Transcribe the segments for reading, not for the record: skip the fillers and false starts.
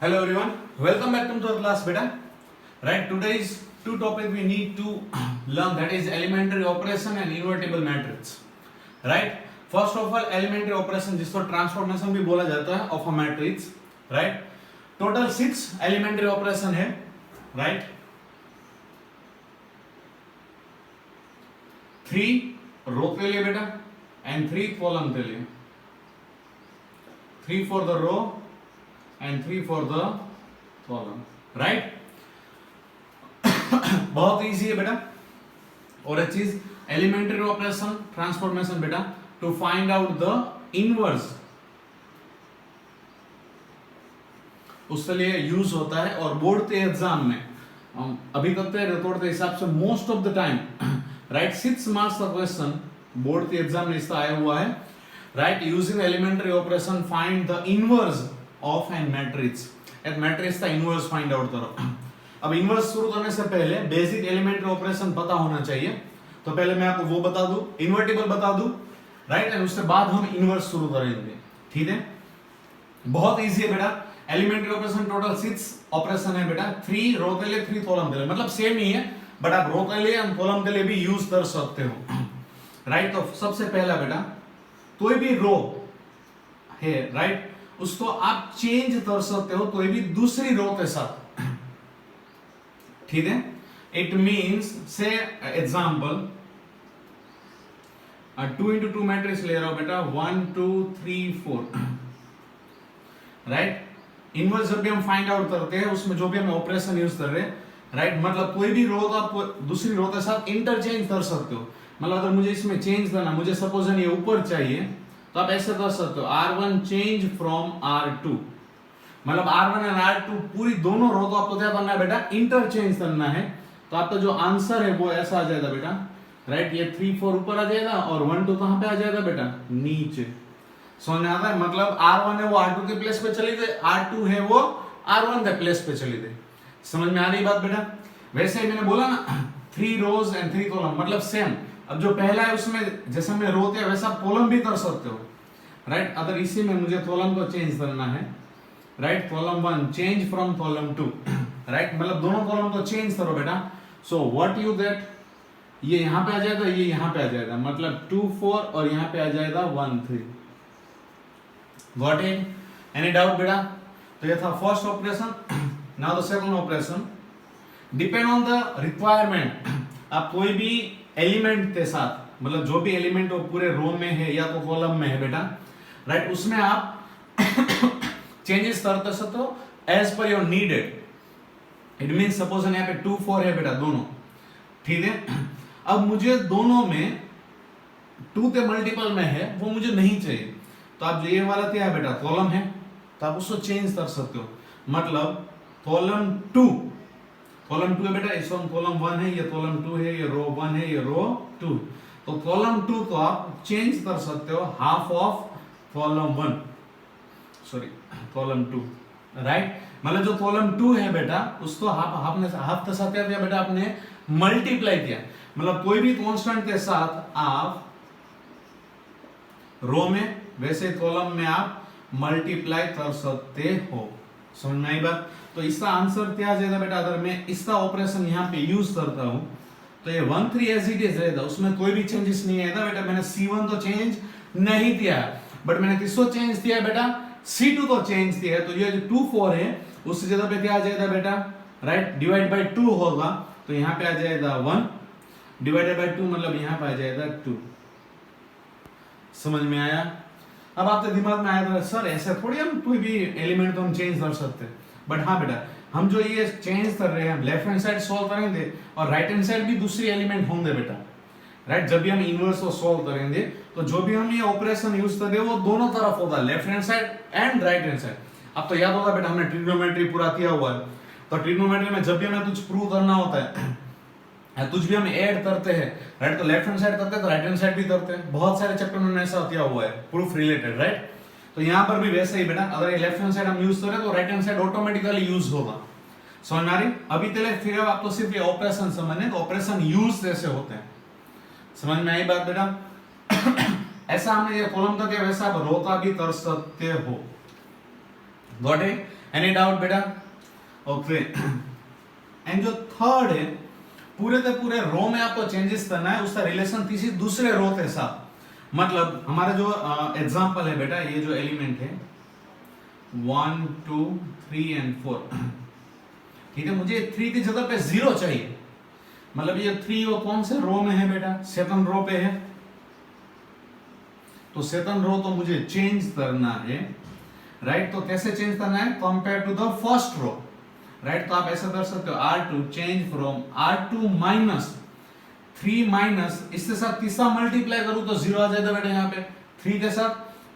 Hello everyone, welcome back to the class beta. Right, today's two topic we need to learn, that is elementary operation and invertible matrix. Right, first of all elementary operation जिसको transformation भी बोला जाता है of a matrix. Right, total 6 elementary operation है. Right, 3 रो के लिए बेटा and 3 column के लिए. 3 for the row and 3 for the column. Right? बहुत इजी है बेटा. और एक चीज एलिमेंट्री ऑपरेशन ट्रांसफॉर्मेशन बेटा to find out the inverse उसके लिए यूज होता है. और बोर्ड के एग्जाम में अभी तक के रिकॉर्ड के हिसाब से most of the time right 6 marks का क्वेश्चन बोर्ड के एग्जाम में इसका आया हुआ है. Right, using elementary operation find the inverse of an matrix. एक मैट्रिक्स का इनवर्स फाइंड आउट करो. अब इनवर्स शुरू करने से पहले बेसिक एलिमेंट्री ऑपरेशन पता होना चाहिए. तो पहले मैं आपको वो बता दूं, इन्वर्टिबल बता दूं. राइट, एंड उसके बाद हम इनवर्स शुरू करेंगे. ठीक है, बहुत इजी है बेटा. एलिमेंट्री ऑपरेशन टोटल 6 ऑपरेशन है बेटा. 3 रो के लिए 3 कॉलम के लिए, मतलब सेम ही है बट आप रो के लिए और कॉलम के लिए भी यूज कर सकते हो. राइट, तो सबसे पहला बेटा कोई भी रो है राइट उसको आप चेंज कर सकते हो कोई भी दूसरी रो के साथ. ठीक है, इट मींस से एग्जांपल 2 into 2 मैट्रिक्स ले रहा हूं बेटा 1 2 3 4. राइट, इनवर्स जब भी हम फाइंड आउट करते हैं उसमें जो भी हम ऑपरेशन यूज कर रहे हैं राइट मतलब कोई भी रो का आप दूसरी रो के साथ इंटरचेंज कर सकते हो. मतलब अगर मुझे इसमें चेंज करना, मुझे सपोज ये ऊपर चाहिए तो आप ऐसे कर सकते हो R1 चेंज फ्रॉम R2. मतलब R1 एंड R2 पूरी दोनों रो को आपको क्या करना है बेटा, इंटरचेंज करना है. तो आपका जो आंसर है वो ऐसा आ जाएगा बेटा. राइट, ये 3 4 ऊपर आ जाएगा और 1 2 कहां पे आ जाएगा बेटा, नीचे. समझ में आता है. मतलब R1 है वो R2 के प्लेस पे चली गई, R2 है वो R1 के प्लेस पे चली गई. समझ में आ रही बात बेटा. वैसे ही मैंने बोला ना 3 रोज एंड 3 कॉलम मतलब सेम. अब जो पहला है उसमें जैसे मैं रो के वैसा कॉलम भी कर सकते हो. राइट, अगर इसी में मुझे कॉलम को चेंज करना है right, column 1 change from column 2. Right, मतलब दोनों कॉलम को चेंज करो बेटा. सो व्हाट यू गेट, ये यहां पे आ जाएगा, ये यहां पे आ जाएगा, मतलब 2 4 और यहां पे आ जाएगा 1 3. Got it? एनी डाउट बेटा? तो ये था first operation. Now the second operation depend on the requirement. आप कोई भी एलिमेंट के साथ मतलब जो भी एलिमेंट हो पूरे रो में है या तो कॉलम में है बेटा राइट उसमें आप चेंजेस कर सकते हो as per your needed. It mean suppose यहाँ पे 2 4 है बेटा दोनों. ठीक है, अब मुझे दोनों में 2 के मल्टीपल में है वो मुझे नहीं चाहिए. तो आप ये वाला क्या है बेटा, कॉलम है तो आप उसको चेंज कर सकते हो. मतलब कॉलम 2 है बेटा, इस कॉलम 1 है, ये कॉलम 2 है, ये रो 1 है, ये रो 2. तो कॉलम 2 को आप चेंज कर सकते हो half of column 1, sorry column 2. Right, मतलब जो कॉलम 2 है बेटा उसको हाफ के साथ क्या किया बेटा, आपने मल्टीप्लाई किया. मतलब कोई भी कांस्टेंट के साथ आप रो में वैसे कॉलम में आप मल्टीप्लाई कर सकते हो. समझ में आई बात? तो इसका आंसर क्या आ जाएगा बेटा, अगर मैं इसका ऑपरेशन यहाँ पे यूज करता हूं तो ये 1 3 एज इट इज रहेगा, उसमें कोई भी चेंजेस नहीं आएगा बेटा. मैंने C1 तो चेंज नहीं किया बट मैंने किसको चेंज किया बेटा, C2 को चेंज किया. तो ये जो 2 4 है उस जगह पे क्या आ जाएगा बेटा, राइट डिवाइड बाय 2 होगा तो यहाँ पे आ जाएगा 1 डिवाइडेड बाय 2 मतलब यहाँ पे आ जाएगा 2. समझ में आया? अब आपके दिमाग में आया सर ऐसा थोड़ी हम कोई भी एलिमेंट तो हम चेंज कर सकते हैं. बट हाँ बेटा, हम जो ये चेंज कर रहे हैं लेफ्ट हैंड साइड सॉल्व करेंगे और राइट हैंड साइड भी दूसरी एलिमेंट होंगे बेटा. राइट, जब भी हम इनवर्स को सॉल्व करेंगे तो जो भी हम ये ऑपरेशन यूज करेंगे वो दोनों तरफ होगा, left hand side and right hand side. अब तो याद होगा बेटा हमने ट्रिग्नोमेट्री पूरा किया हुआ है. तो ट्रिग्नोमेट्री में जब भी हमें कुछ प्रूव करना होता है कुछ भी हम ऐड करते हैं राइट तो लेफ्ट हैंड साइड करते हैं तो राइट हैंड साइड भी करते हैं. बहुत सारे चैप्टर में ऐसा किया हुआ है प्रूफ रिलेटेड. राइट, तो यहाँ पर भी वैसे ही बेटा अगर ये लेफ्ट हैंड साइड हम यूज करें तो right hand side automatically use होगा. समझ में आ रही? अभी तक फिर आपको सिर्फ ये ऑपरेशन समझने तो ऑपरेशन यूज कैसे होते हैं. समझ में आई बात बेटा? ऐसा हमने ये कॉलम का क्या वैसा आप रो का भी कर सकते हो. Got it? एनी डाउट बेटा? ओके। एंड जो थर्ड है, पूरे के पूरे रो में आपको चेंजेस करना है, उसका रिलेशन किसी दूसरे रो के साथ। मतलब हमारा जो एग्जांपल है बेटा, ये जो एलिमेंट है 1 2 3 एंड 4, ठीक है, मुझे 3 की जगह पे 0 चाहिए। मतलब ये 3 वो कौन से रो में है बेटा? सेकंड रो पे है। तो सेकंड रो तो मुझे चेंज करना है, राइट? तो कैसे चेंज करना है? Compare to the first row, right? तो आप ऐसा कर सकते हो, R2 change from R2 minus 3 minus, इसके साथ तीसरा मल्टीप्लाई करूं तो 0 आ जाएगा बेटा यहाँ पे 3 के साथ,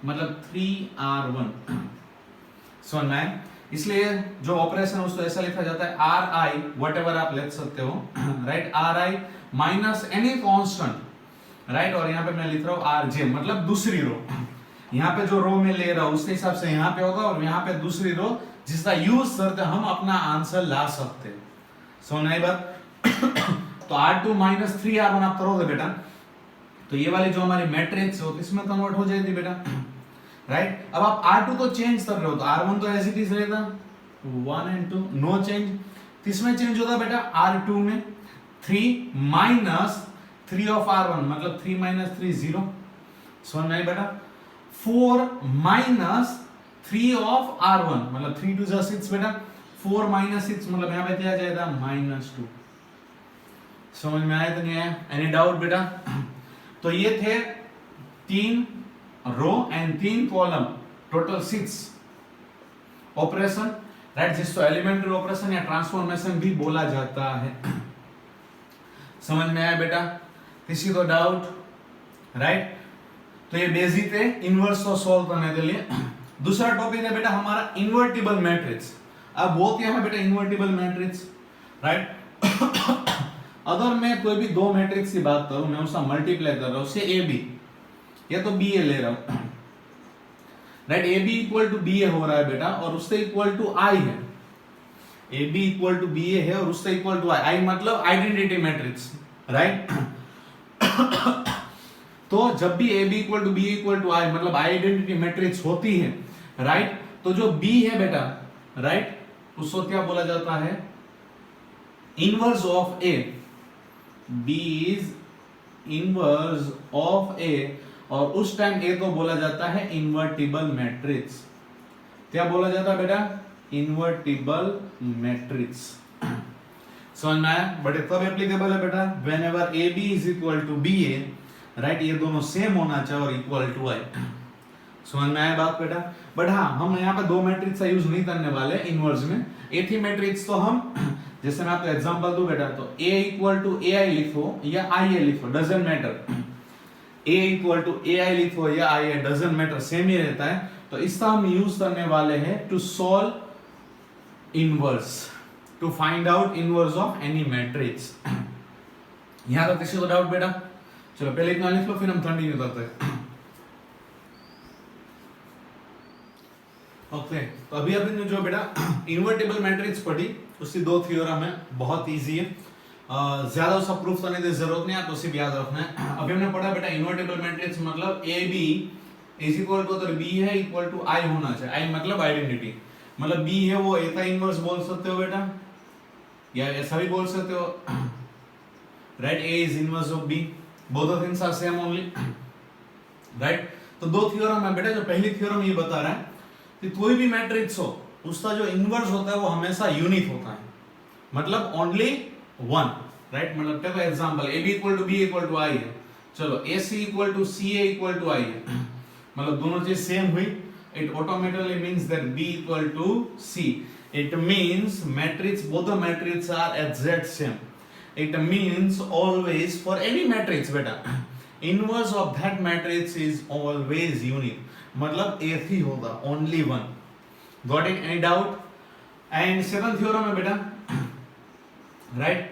मतलब 3R1। समझ में आया? इसलिए जो ऑपरेशन है उसको ऐसा लिखा जाता है RI, व्हाटएवर आप लिख सकते हो, right? RI minus any constant, right? और यहाँ पे मैं लिख रहा हूँ RJ, मतलब दूसरी रो। यहाँ पे जो रो में ले रहा हूँ उसके हिसाब से यहाँ पे होगा, और यहाँ पे दूसरी रो जिसका यूज करके हम अपना आंसर ला सकते हैं। समझ में आई बात? तो R2 माइनस 3R1 आप करोगे बेटा, तो ये वाली जो हमारी मैट्रिक्स हो इसमें कन्वर्ट हो जाएगी बेटा, राइट? अब आप R2 को चेंज कर रहे हो तो R1 तो एज इट इज रहेगा, 1 एंड 2 नो चेंज। किसमें चेंज होगा बेटा? R2 में। 3 माइनस 3 ऑफ R1, मतलब 3 माइनस 3 0। समझ में आई बेटा? 4 माइनस 3 ऑफ R1, मतलब 3 2 जा 6 बेटा, 4 माइनस 6 मतलब यहाँ पे क्या आ जाएगा? -2। समझ में आया तो नहीं आया? एनी डाउट बेटा? तो ये थे 3 row and 3 column, total 6 operation, right? जिसको एलिमेंट्री ऑपरेशन या ट्रांसफॉर्मेशन भी बोला जाता है। समझ में आया बेटा? किसी को डाउट? राइट? तो ये बेसिक है इनवर्स को सॉल्व करने के लिए। दूसरा टॉपिक है बेटा हमारा इन्वर्टिबल मैट्रिक्स। अब वो क्या है बेटा इन्वर्टिबल मैट्रिक्स, राइट? अगर मैं कोई भी दो मैट्रिक्स की बात करूं, मैं उसका मल्टीप्लाई कर रहा हूं, से ए बी, या तो बी ए ले रहा हूं, right? A B equal to B A हो रहा है बेटा, और उससे इक्वल टू आई है। A B equal to B A है और उससे इक्वल टू आई, आई मतलब आइडेंटिटी मैट्रिक्स, राइट? तो जब भी A B equal to B equal to I मतलब आइडेंटिटी मैट्रिक्स होती है, राइट? तो जो बी है बेटा, राइट, उसको क्या बोला जाता है? Inverse of A. B is inverse of A, और उस टाइम ए को बोला जाता है इन्वर्टिबल मैट्रिक्स। क्या बोला जाता है बेटा? Invertible matrix. समझ में आया? बट कब एप्लीकेबल है बेटा? Whenever A B is equal to B A, right? ये दोनों सेम होना चाहिए और इक्वल टू आई। समझ में आया बात बेटा? बट हाँ, हम यहाँ पे दो मैट्रिक्स का यूज नहीं करने वाले इनवर्स में। एक ही मैट्रिक्स तो हम, जैसे मैं आपको एग्जांपल दूं बेटा, तो a equal to A I लिखो या आई ए लिखो, doesn't matter. a equal to A I लिखो या I A, doesn't matter, same ही रहता है। तो इसका हम यूज करने वाले हैं to solve inverse, to find out inverse of any matrix. यहां तक किसी को डाउट बेटा? चलो पहले इतना लिख लो, फिर हम कंटिन्यू करते हैं। ओके, तो अभी ने जो बेटा इन्वर्टिबल मैट्रिक्स पढ़ी, उसकी दो थ्योरम है, बहुत इजी है, ज्यादा उसका प्रूफ करने की जरूरत नहीं है, आपको सिर्फ याद रखना है। अभी हमने पढ़ा बेटा इन्वर्टिबल मैट्रिक्स मतलब A B is equal to, अगर बी है इक्वल टू आई होना चाहिए। आई मतलब आइडेंटिटी, मतलब बी है वो ए का इनवर्स बोल सकते हो बेटा, या ऐसा भी बोल सकते हो, right? A is inverse of B, both of things are same only, right? तो दो थ्योरम है बेटा। जो पहली थ्योरम ये बता रहा है कि कोई भी मैट्रिक्स हो उसका जो इनवर्स होता है वो हमेशा यूनिक होता है, मतलब ओनली वन, राइट? मतलब देखो example, A B equal to B equal to I है, चलो A C equal to C A equal to I है, मतलब दोनों चीज सेम हुई, it automatically means that B equal to C. It means matrix, both the matrix are exact same. It means always for any matrix बेटा, inverse of that matrix is always unique, मतलब एक ही होगा, only one. Got it? Any doubt? And second theorem है बेटा, right?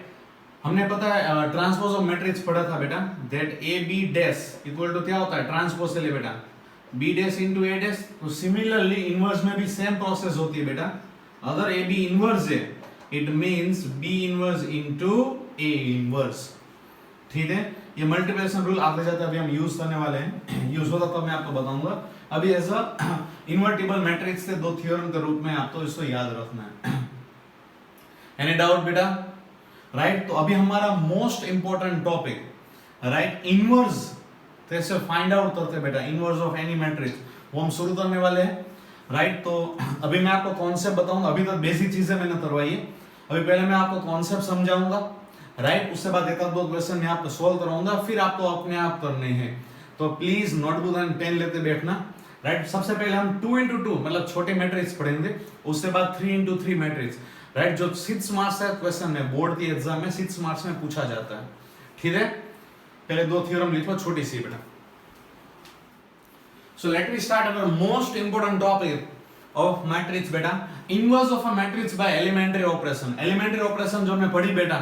हमने पता है ट्रांसपोज ऑफ मैट्रिक्स पढ़ा था बेटा, that A B dash equal to क्या होता है? ट्रांसपोज से ले बेटा B dash into A dash. तो सिमिलरली इनवर्स में भी सेम प्रोसेस होती है बेटा। अगर ए बी इनवर्स है, it means B inverse into A inverse, ठीक है? ये मल्टीप्लिकेशन रूल आते जाते अभी हम यूज करने वाले हैं, यूज होता तो मैं आपको बताऊंगा। अभी एज अ इन्वर्टिबल मैट्रिक्स से दो थ्योरम के रूप में आपको इसको याद रखना है। एनी डाउट बेटा? राइट, तो अभी हमारा most important topic, right, inverse कैसे फाइंड आउट करते बेटा, इनवर्स ऑफ एनी मैट्रिक्स, वो हम शुरू करने वाले हैं। राइट, तो अभी मैं आपको कॉन्सेप्ट बताऊंगा। अभी तक बेसिक चीजें मैंने करवाई है, अभी पहले मैं आपको कॉन्सेप्ट समझाऊंगा। राइट, उसके बाद एक आध दो क्वेश्चन मैं आपको सॉल्व कराऊंगा, फिर आपको अपने आप करने हैं। तो प्लीज नोटबुक एंड पेन लेते बैठना। राइट, सबसे पहले हम 2 into 2 मतलब छोटे मैट्रिक्स पढ़ेंगे, उसके बाद 3 into 3 मैट्रिक्स। राइट, जो 6 मार्क्स का क्वेश्चन है बोर्ड की एग्जाम में 6 मार्क्स में पूछा जाता है। ठीक है, पहले दो थ्योरम लिखो छोटी सी बेटा। So let me start our most important topic of matrix बेटा, inverse of a matrix by elementary operation। elementary operation जो हमने पढ़ी बेटा,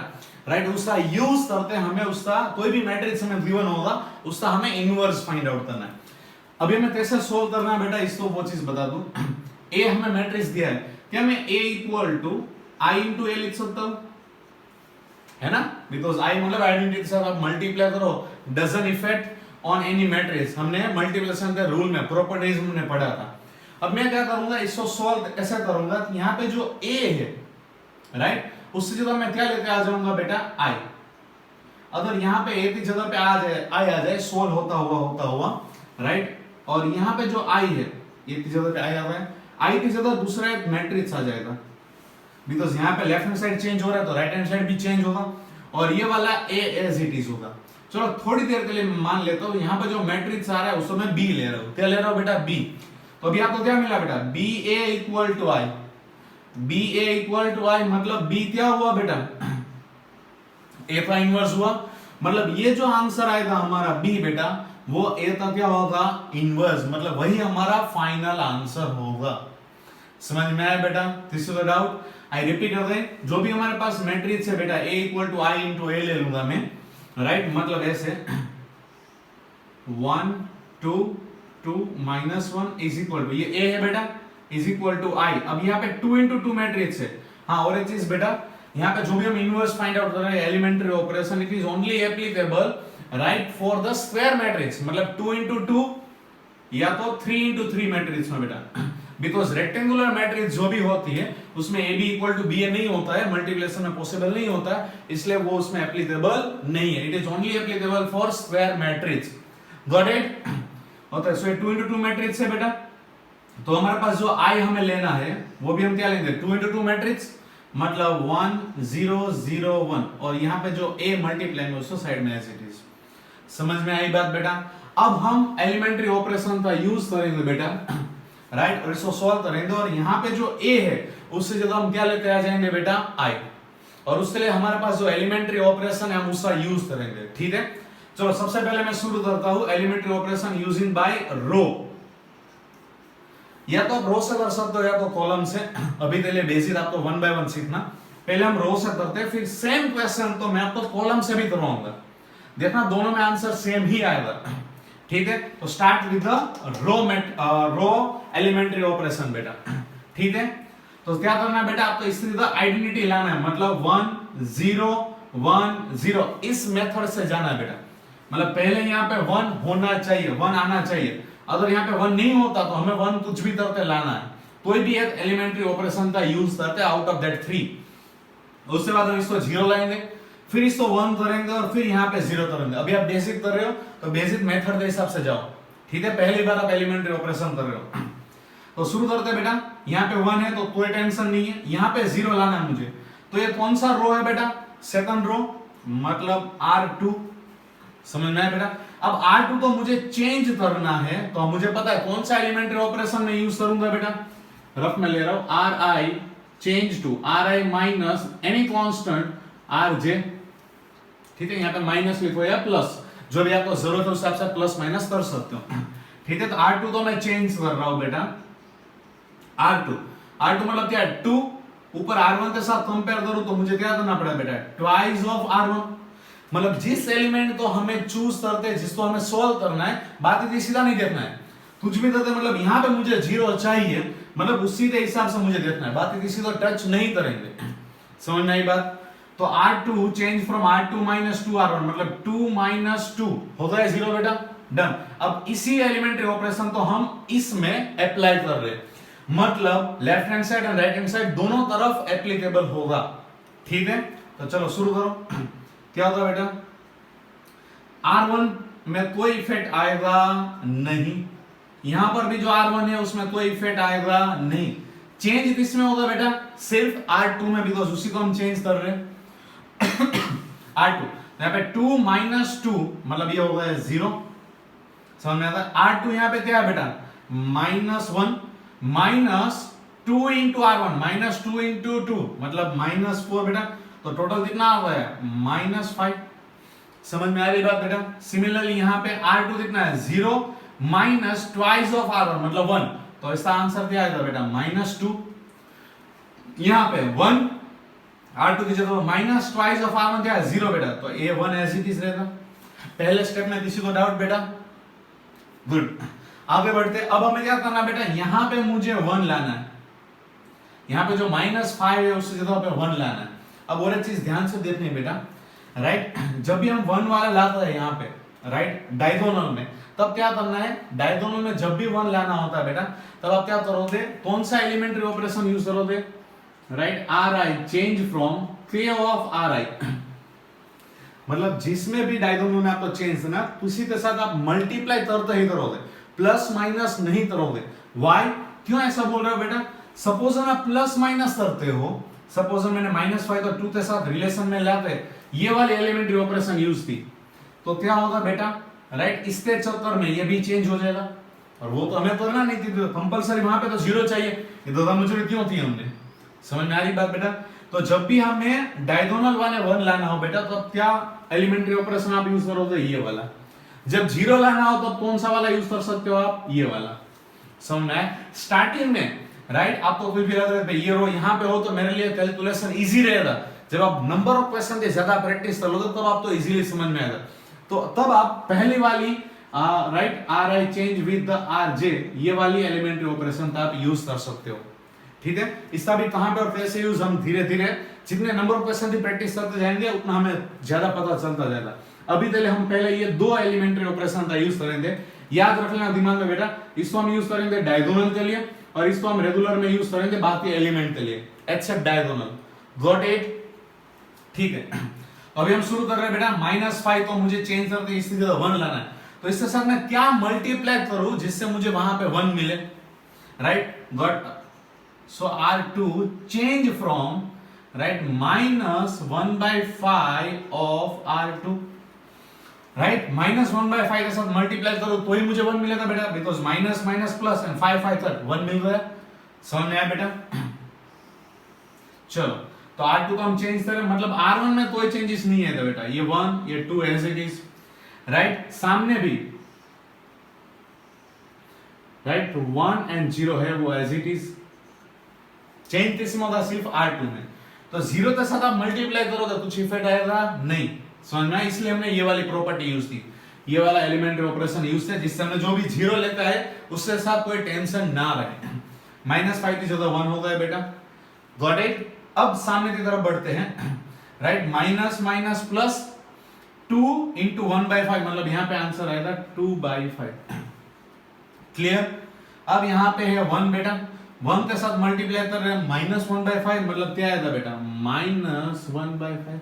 राइट, उसका यूज करते हमें उसका कोई भी मैट्रिक्स हमें गिवन होगा उसका हमें इनवर्स फाइंड आउट करना है। अभी हमें कैसे सोल्व करना है बेटा, इसको वो चीज बता दूं। ए हमें मैट्रिक्स दिया है, क्या मैं ए इक्वल टू आई इंटू ए लिख सकता हूं, है ना, बिकॉज आई मतलब आइडेंटिटी के साथ आप मल्टीप्लाई करो, doesn't effect on any matrix. हमने मल्टीप्लिकेशन के रूल में प्रॉपर्टीज हमने पढ़ा था। अब मैं क्या करूंगा, इसको सॉल्व ऐसे करूंगा कि यहाँ पे जो ए है, राइट, उससे जगह मैं क्या लेके आ जाऊंगा बेटा, आई। अगर यहाँ पे ए की जगह पे आ जाए, आई आ जाए, सोल्व होता हुआ, राइट, और यहाँ पे जो आई है, ए की जगह पे आई आ रहा है, आई की जगह दूसरा एक मैट्रिक्स आ जाएगा, बिकॉज यहाँ पे लेफ्ट हैंड साइड चेंज हो रहा है तो राइट हैंड साइड भी चेंज होगा, और ये वाला ए एज इट इज होगा। चलो थोड़ी देर के लिए मान लेता हूँ, यहाँ पे जो मैट्रिक्स आ रहा है उसको मैं बी ले रहा हूँ। क्या ले रहा हूँ बेटा, बी। तो अभी आपको क्या मिला बेटा, B A equal to I. B A equal to I मतलब बी क्या हुआ बेटा, ए का इनवर्स हुआ, मतलब ये जो आंसर आएगा हमारा बी बेटा, वो ए का क्या होगा, इनवर्स, मतलब वही हमारा फाइनल आंसर होगा। समझ में आया बेटा? This is the doubt. I repeat again, जो भी हमारे पास मैट्रिक्स है बेटा, ए इक्वल टू आई इंटू ए ले लूंगा मैं, राइट, मतलब ऐसे 1 2 2 -1 इज इक्वल टू, ये ए है बेटा, इज इक्वल टू आई। अब यहाँ पे 2 into 2 मैट्रिक्स है। हाँ, और एक चीज बेटा, यहाँ पे जो भी हम इनवर्स फाइंड आउट कर रहे हैं elementary operation, it is only applicable, right, for the square matrix, मतलब 2 into 2 या तो 3 into 3 मैट्रिक्स में बेटा, बिकॉज रेक्टेंगुलर मैट्रिक्स जो भी होती है उसमें A B equal to B A नहीं होता है, मल्टीप्लिकेशन में पॉसिबल नहीं होता है, इसलिए वो उसमें एप्लीकेबल नहीं है। It is only applicable for square matrix. Got it? होता है। सो 2 into 2 मैट्रिक्स है बेटा, तो हमारे पास जो आई हमें लेना है वो भी हम क्या लेंगे, 2 into 2 मैट्रिक्स, मतलब 1 0 0 1, और यहाँ पे जो ए मल्टीप्लाई में उसको साइड में एज इट इज। समझ में आई बात बेटा? अब हम एलिमेंट्री ऑपरेशन का यूज करेंगे बेटा, राइट, और इसको सॉल्व करेंगे, और यहाँ पे जो ए है उससे जगह हम क्या लेते आ जाएंगे बेटा, आई, और उसके लिए हमारे पास जो एलिमेंट्री ऑपरेशन है हम उसका यूज करेंगे। ठीक है, चलो सबसे पहले मैं शुरू करता हूं एलिमेंट्री ऑपरेशन यूजिंग बाय रो। या तो आप रो से कर सकते हो या तो कॉलम से। अभी के लिए बेसिक आपको 1 by 1 सीखना, पहले हम रो से करते हैं, फिर सेम क्वेश्चन तो मैं आपको कॉलम से भी करवाऊंगा, देखना दोनों में आंसर सेम ही आएगा। ठीक है, तो start with row elementary operation बेटा। ठीक है, तो क्या करना है बेटा, आपको इस तरह का आइडेंटिटी लाना है, मतलब 1 0 1 0 इस मेथड से जाना है बेटा, मतलब पहले यहाँ पे 1 होना चाहिए, 1 आना चाहिए। अगर यहाँ पे 1 नहीं होता तो हमें 1 कुछ भी करके लाना है, कोई भी एक एलिमेंट्री ऑपरेशन का यूज करते हैं आउट ऑफ दैट 3। उसके बाद हम इसको 0 लाएंगे, फिर इसको 1 करेंगे, और फिर यहाँ पे 0 करेंगे। अभी आप बेसिक कर रहे हो तो बेसिक मेथड के हिसाब से जाओ। ठीक है, पहली बार आप एलिमेंट्री ऑपरेशन कर रहे हो तो शुरू करते हैं बेटा। यहाँ पे 1 है तो कोई टेंशन नहीं है, यहाँ पे 0 लाना है मुझे। तो ये कौन सा रो है बेटा, सेकंड रो, मतलब R2। समझ में आया बेटा? अब R2 तो मुझे चेंज करना है, तो मुझे पता है कौन सा एलिमेंट्री ऑपरेशन में यूज करूंगा बेटा, रफ में ले रहा हूं, Ri change to Ri minus any constant Rj। ठीक है, यहाँ पे माइनस लिखो या प्लस, जो भी आपको जरूरत है उस हिसाब से प्लस माइनस कर सकते हो। ठीक है, तो R2 तो मैं चेंज कर रहा हूं बेटा, R2 मतलब क्या है, 2 ऊपर R1 के साथ कंपेयर करूं तो मुझे क्या करना पड़ेगा बेटा, ट्वाइस ऑफ R1, मतलब जिस एलिमेंट को हमें चूज करते हैं, जिसको हमें सॉल्व करना है, बात इतनी सीधा नहीं देखना है, कुछ भी करते मतलब यहाँ पे मुझे 0 चाहिए, मतलब उसी के हिसाब से मुझे देखना है, बात इतनी सीधा टच नहीं करेंगे। समझ में आई बात? तो R2 change from R2 minus 2 R1 मतलब 2 माइनस 2 हो गया 0 बेटा, डन। अब इसी एलिमेंट्री ऑपरेशन तो हम इसमें अप्लाई कर रहे हैं, मतलब left hand side and right hand side दोनों तरफ एप्लीकेबल होगा, ठीक है। तो चलो शुरू करो। क्या होगा बेटा, R1 में कोई इफेक्ट आएगा नहीं, यहां पर भी जो R1 है उसमें कोई इफेक्ट आएगा नहीं। चेंज किसमें होगा बेटा, सिर्फ R2 में, बिकॉज उसी को हम चेंज कर रहे हैं। R2 यहाँ पे 2 माइनस 2 मतलब ये होगा 0, समझ में आता है। R2 यहाँ पे क्या है बेटा, minus 1 minus 2 into R1 minus 2 into 2 मतलब माइनस 4 बेटा, तो टोटल कितना आ गया माइनस 5। समझ में आ रही बात बेटा। सिमिलरली यहाँ पे R2 कितना है 0 माइनस ट्वाइस ऑफ R1 मतलब 1, तो इसका आंसर क्या आएगा बेटा माइनस 2। यहाँ पे 1 R2 की जगह माइनस ट्वाइस ऑफ R1 क्या है 0 बेटा, तो ये 1 एज इट इज रहेगा। पहले स्टेप में किसी को डाउट बेटा, गुड। आगे बढ़ते, अब हमें क्या करना बेटा, यहां पे मुझे 1 लाना है, यहां पे जो माइनस 5 है उसकी जगह पे 1 लाना है। अब और एक चीज ध्यान से देखनी है बेटा, राइट, जब भी हम 1 वाला लाते हैं यहाँ पे राइट डायगोनल में, तब क्या करना है, डायगोनल में जब भी 1 लाना होता है बेटा, तब आप क्या करोगे, कौन सा एलिमेंट्री ऑपरेशन यूज करोगे, right, Ri change from K of Ri मतलब जिसमें भी डायगोनल में आपको चेंज करना उसी के साथ आप मल्टीप्लाई करते ही करोगे, प्लस माइनस नहीं करोगे। व्हाई, क्यों ऐसा बोल रहे हो बेटा, सपोज आप प्लस माइनस करते हो, सपोज मैंने माइनस 5 और 2 के साथ रिलेशन में लाते, ये वाली एलिमेंट्री ऑपरेशन यूज थी, तो क्या होगा बेटा, राइट, इसके चक्कर में ये भी चेंज हो जाएगा, और वो तो हमें करना नहीं थी, तो कंपलसरी वहां पे तो 0 चाहिए, ये तो मुझे क्यों थी हमने, समझ में आ रही बात बेटा। तो जब भी हमें डायगोनल वाले 1 लाना हो बेटा, तो अब क्या एलिमेंट्री ऑपरेशन आप यूज करोगे, ये वाला। जब 0 लाना हो तो कौन सा वाला यूज कर सकते हो आप, ये वाला। समझ में आया। स्टार्टिंग में राइट आपको कोई भी लग रहा है ये रो यहाँ पे हो तो मेरे लिए कैलकुलेशन इजी रहेगा, जब आप नंबर ऑफ क्वेश्चन के ज्यादा प्रैक्टिस कर लोगे तब आपको इजीली समझ में आएगा। तो तब आप पहली वाली right Ri change with the Rj ये वाली एलिमेंट्री ऑपरेशन का आप यूज कर सकते हो, ठीक है। इसका भी कहां पे और कैसे यूज हम धीरे धीरे जितने नंबर ऑफ क्वेश्चन की प्रैक्टिस करते जाएंगे उतना हमें ज्यादा पता चलता जाएगा। अभी पहले हम पहले ये 2 एलिमेंट्री ऑपरेशन का यूज करेंगे, याद रख लेना दिमाग में बेटा, इसको हम यूज करेंगे डायगोनल के लिए और इसको हम रेगुलर में यूज करेंगे बाकी एलिमेंट के लिए एक्सेप्ट डायगोनल। गॉट इट, ठीक है। अभी हम शुरू कर रहे हैं बेटा, -5 तो मुझे चेंज करके इसकी जगह 1 लाना है, तो इसके साथ मैं क्या मल्टीप्लाई करूं जिससे मुझे वहां पे 1 मिले, right, got. So R2 change from right -1/5 of R2, right, -1/5 के साथ मल्टीप्लाई करो तो ही मुझे 1 मिलेगा बेटा, because minus minus plus and 5 तक 1 मिल गया। समझ में आया बेटा। चलो तो R2 को हम चेंज करें, मतलब R1 में कोई चेंजेस नहीं है बेटा, ये 1 ये 2 एज इट इज, राइट, सामने भी राइट 1 एंड 0 है वो एज इट इज, चेंज किसमें होगा, सिर्फ R2 में। तो 0 के साथ आप मल्टीप्लाई करोगे कुछ इफेक्ट आएगा नहीं, समझ में, इसलिए हमने ये वाली प्रॉपर्टी यूज की, ये वाला एलिमेंट्री ऑपरेशन यूज किया जिससे हमें जो भी 0 लेता है उसके साथ कोई टेंशन ना रहे। -5 की जगह 1 हो गया बेटा, गॉट इट। अब सामने की तरफ बढ़ते हैं, right, minus minus plus 2 into 1/5 मतलब यहां पे आंसर आएगा 2/5, क्लियर। अब यहां पे है 1 बेटा, 1 के साथ मल्टीप्लाई कर रहे हैं, -1/5 मतलब क्या आएगा बेटा, -1/5,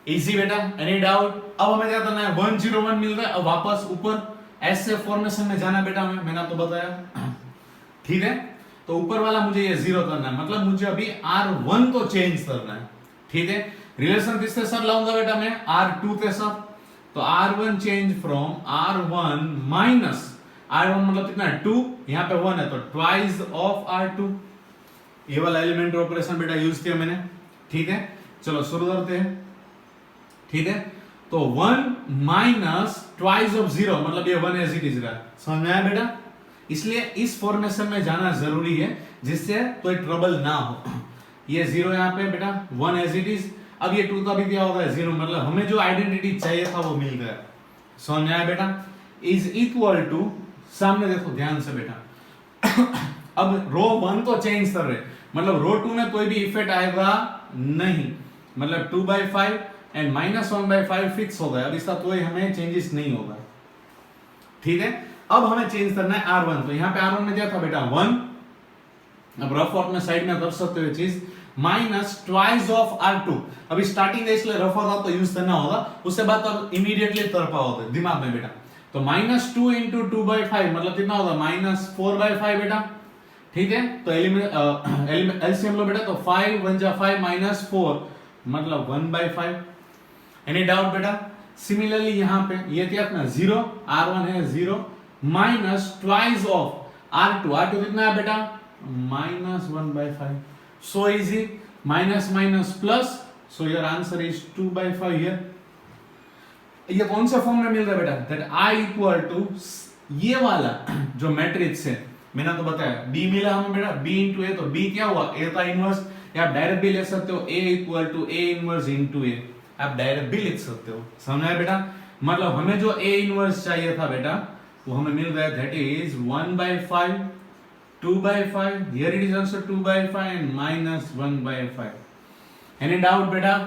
इजी बेटा, एनी डाउट। अब हमें क्या करना है, 1 0 1 मिल रहा है, अब वापस ऊपर ऐसे फॉर्मेशन में जाना बेटा, मैंने आपको बताया, ठीक है। तो ऊपर वाला मुझे ये 0 करना है, मतलब मुझे अभी R1 को चेंज करना है, ठीक है। रिलेशन किसके साथ लाऊंगा बेटा मैं, R2 के साथ, तो R1 change from R1 minus R1 मतलब कितना है 2, यहाँ पे 1 है तो ट्वाइस ऑफ R2, ये वाला एलिमेंट ऑपरेशन बेटा यूज किया मैंने, ठीक है। चलो शुरू करते हैं, ठीक है। तो 1 माइनस ट्वाइस ऑफ 0 मतलब ये 1 एज इट इज रहा, समझ में आया बेटा। इसलिए इस फॉर्मेशन में जाना जरूरी है जिससे कोई ट्रबल ना हो। ये 0 यहाँ पे बेटा, 1 एज इट इज, अब ये 2 का भी क्या होगा 0, मतलब हमें जो आइडेंटिटी चाहिए था वो मिल गया, समझ में आया बेटा। इज इक्वल टू, सामने देखो ध्यान से बेटा, अब रो 1 को चेंज कर रहे, मतलब रो 2 में कोई भी इफेक्ट आएगा नहीं, मतलब 2/5 एंड -1/5 फिक्स हो गया, अब इसका कोई हमें चेंजेस नहीं होगा। ठीक है, अब हमें चेंज करना है R1, तो यहाँ पे R1 में क्या था बेटा 1, अब रफ वर्क में साइड में कर सकते हो चीज, माइनस ट्वाइस ऑफ R2, अभी स्टार्टिंग है इसलिए रफ वर्क तो यूज करना होगा, उसके बाद अब इमीडिएटली कर पाओगे दिमाग में बेटा। तो -2 into 2/5 मतलब कितना होगा -4/5 बेटा। ठीक है, तो एलसीएम लो बेटा, तो 5 1 जा 5 -4 मतलब 1/5। एनी डाउट बेटा? सिमिलरली यहाँ पे ये क्या अपना 0, R1 है 0 माइनस ट्वाइस ऑफ R2 कितना है बेटा -1/5। So easy, minus minus plus, so your answer is 2/5 here. ये कौन से फॉर्म में मिल रहा है बेटा? दैट I इक्वल टू ये वाला जो मैट्रिक्स है, मैंने तो बताया B मिला हमें बेटा, B इंटू A, तो B क्या हुआ A का इनवर्स, या आप डायरेक्ट भी ले सकते हो A equal to A inverse into A, आप डायरेक्ट भी लिख सकते हो। समझ आया बेटा? मतलब हमें जो A इनवर्स चाहिए था बेटा वो हमें मिल रहा है, that is 1/5 2/5, here it is also 2/5 and -1/5। Any doubt बेटा?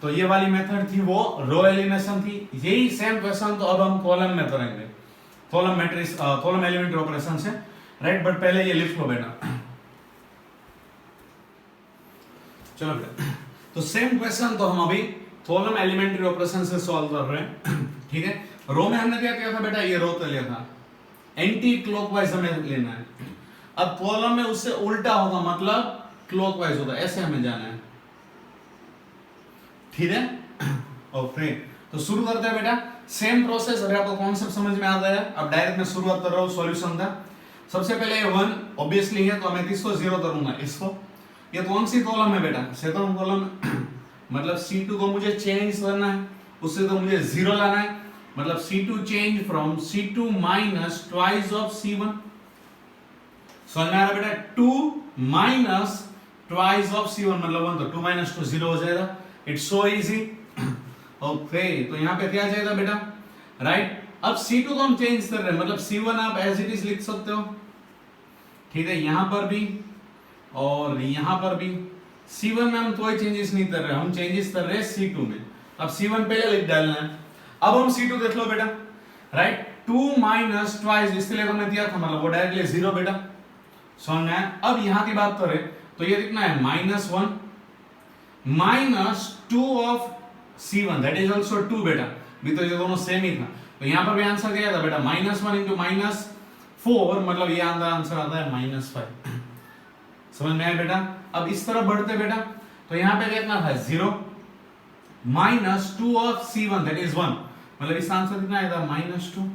तो ये वाली मेथड थी वो रो एलिमिनेशन थी। यही सेम क्वेश्चन तो अब हम कॉलम में करेंगे, column matrix column elementary operation से, राइट। बट पहले ये लिख लो बेटा। चलो बेटा, तो सेम क्वेश्चन तो हम अभी कॉलम एलिमेंट्री ऑपरेशन से सॉल्व कर रहे हैं। ठीक है, रो में हमने क्या किया था बेटा, ये रो तो लिया था, एंटी क्लॉकवाइज हमें लेना है। अब कॉलम में उससे उल्टा होगा, मतलब क्लॉकवाइज होगा, ऐसे हमें जाना है। ठीक है, ओके, तो शुरू करते हैं बेटा। सेम प्रोसेस, अगर आपको कॉन्सेप्ट समझ में आ गया, अब डायरेक्ट मैं शुरुआत कर रहा हूं सॉल्यूशन का। सबसे पहले 1 ऑब्वियसली है, तो मैं इसको 0 करूंगा। इसको, ये कौन सी कॉलम है बेटा? सेकंड कॉलम मतलब C2 को मुझे चेंज करना है, उससे तो मुझे 0 लाना है, मतलब C2 change from C2 minus twice of C1। समझ में आ रहा बेटा? 2 माइनस ट्वाइस ऑफ C1 मतलब 1, तो 2 माइनस 2 0 हो जाएगा। It's so easy. ओके, तो यहाँ पे क्या जाएगा बेटा, राइट। अब C2 को हम चेंज कर रहे हैं, मतलब C1 आप एज इट इज लिख सकते हो। ठीक है, यहां पर भी और यहां पर भी। C1 में हम कोई चेंजेस नहीं कर रहे, हम चेंजेस कर रहे हैं C2 में। अब C1 पहले लिख डालना है। अब हम C2 देख लो बेटा, राइट। 2 माइनस ट्वाइस इसलिए हमने दिया था, मतलब वो डायरेक्टली 0 बेटा। समझ में आया? अब यहां की बात करें तो ये कितना है -1 minus 2 of C1 that is also 2 बेटा, भी तो ये दोनों सेम ही था। तो यहां पर भी आंसर क्या था बेटा, -1 इंटू -4 मतलब ये आंसर आता है -5। समझ में आया बेटा? अब इस तरफ बढ़ते बेटा, तो यहां पे कितना था 0 minus 2 of C1 that is 1, मतलब इसका आंसर कितना आएगा -2।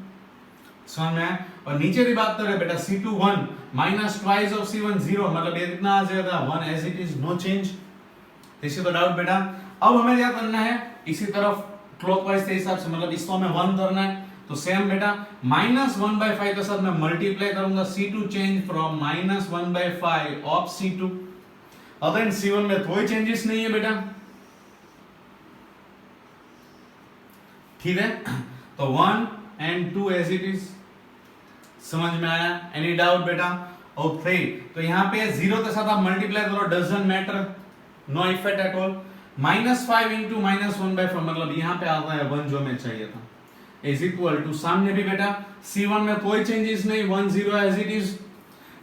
समझ में आया? और नीचे भी बात करें बेटा, C2 1 minus twice of C1 0, मतलब ये कितना आ जाएगा 1 as it is, no change. इसी तो डाउट बेटा। अब हमें क्या करना है, इसी तरफ क्लॉकवाइज के हिसाब से, मतलब इसको हमें 1 करना है, तो सेम बेटा -1/5 के साथ मैं मल्टीप्लाई करूंगा C2 change from -1/5 of C2। Again C1 में कोई चेंजेस नहीं है बेटा। ठीक है, तो 1 एंड 2 एज इट इज। समझ में आया? एनी डाउट बेटा? ओके, तो यहाँ पे 0 के साथ आप मल्टीप्लाई करो, doesn't matter, no effect at all. -5 into -1/5 मतलब यहाँ पे आता है 1 जो मैं चाहिए था, इज इक्वल टू, सामने भी बेटा C1 में कोई चेंजेस नहीं, 1 0 एज इट इज,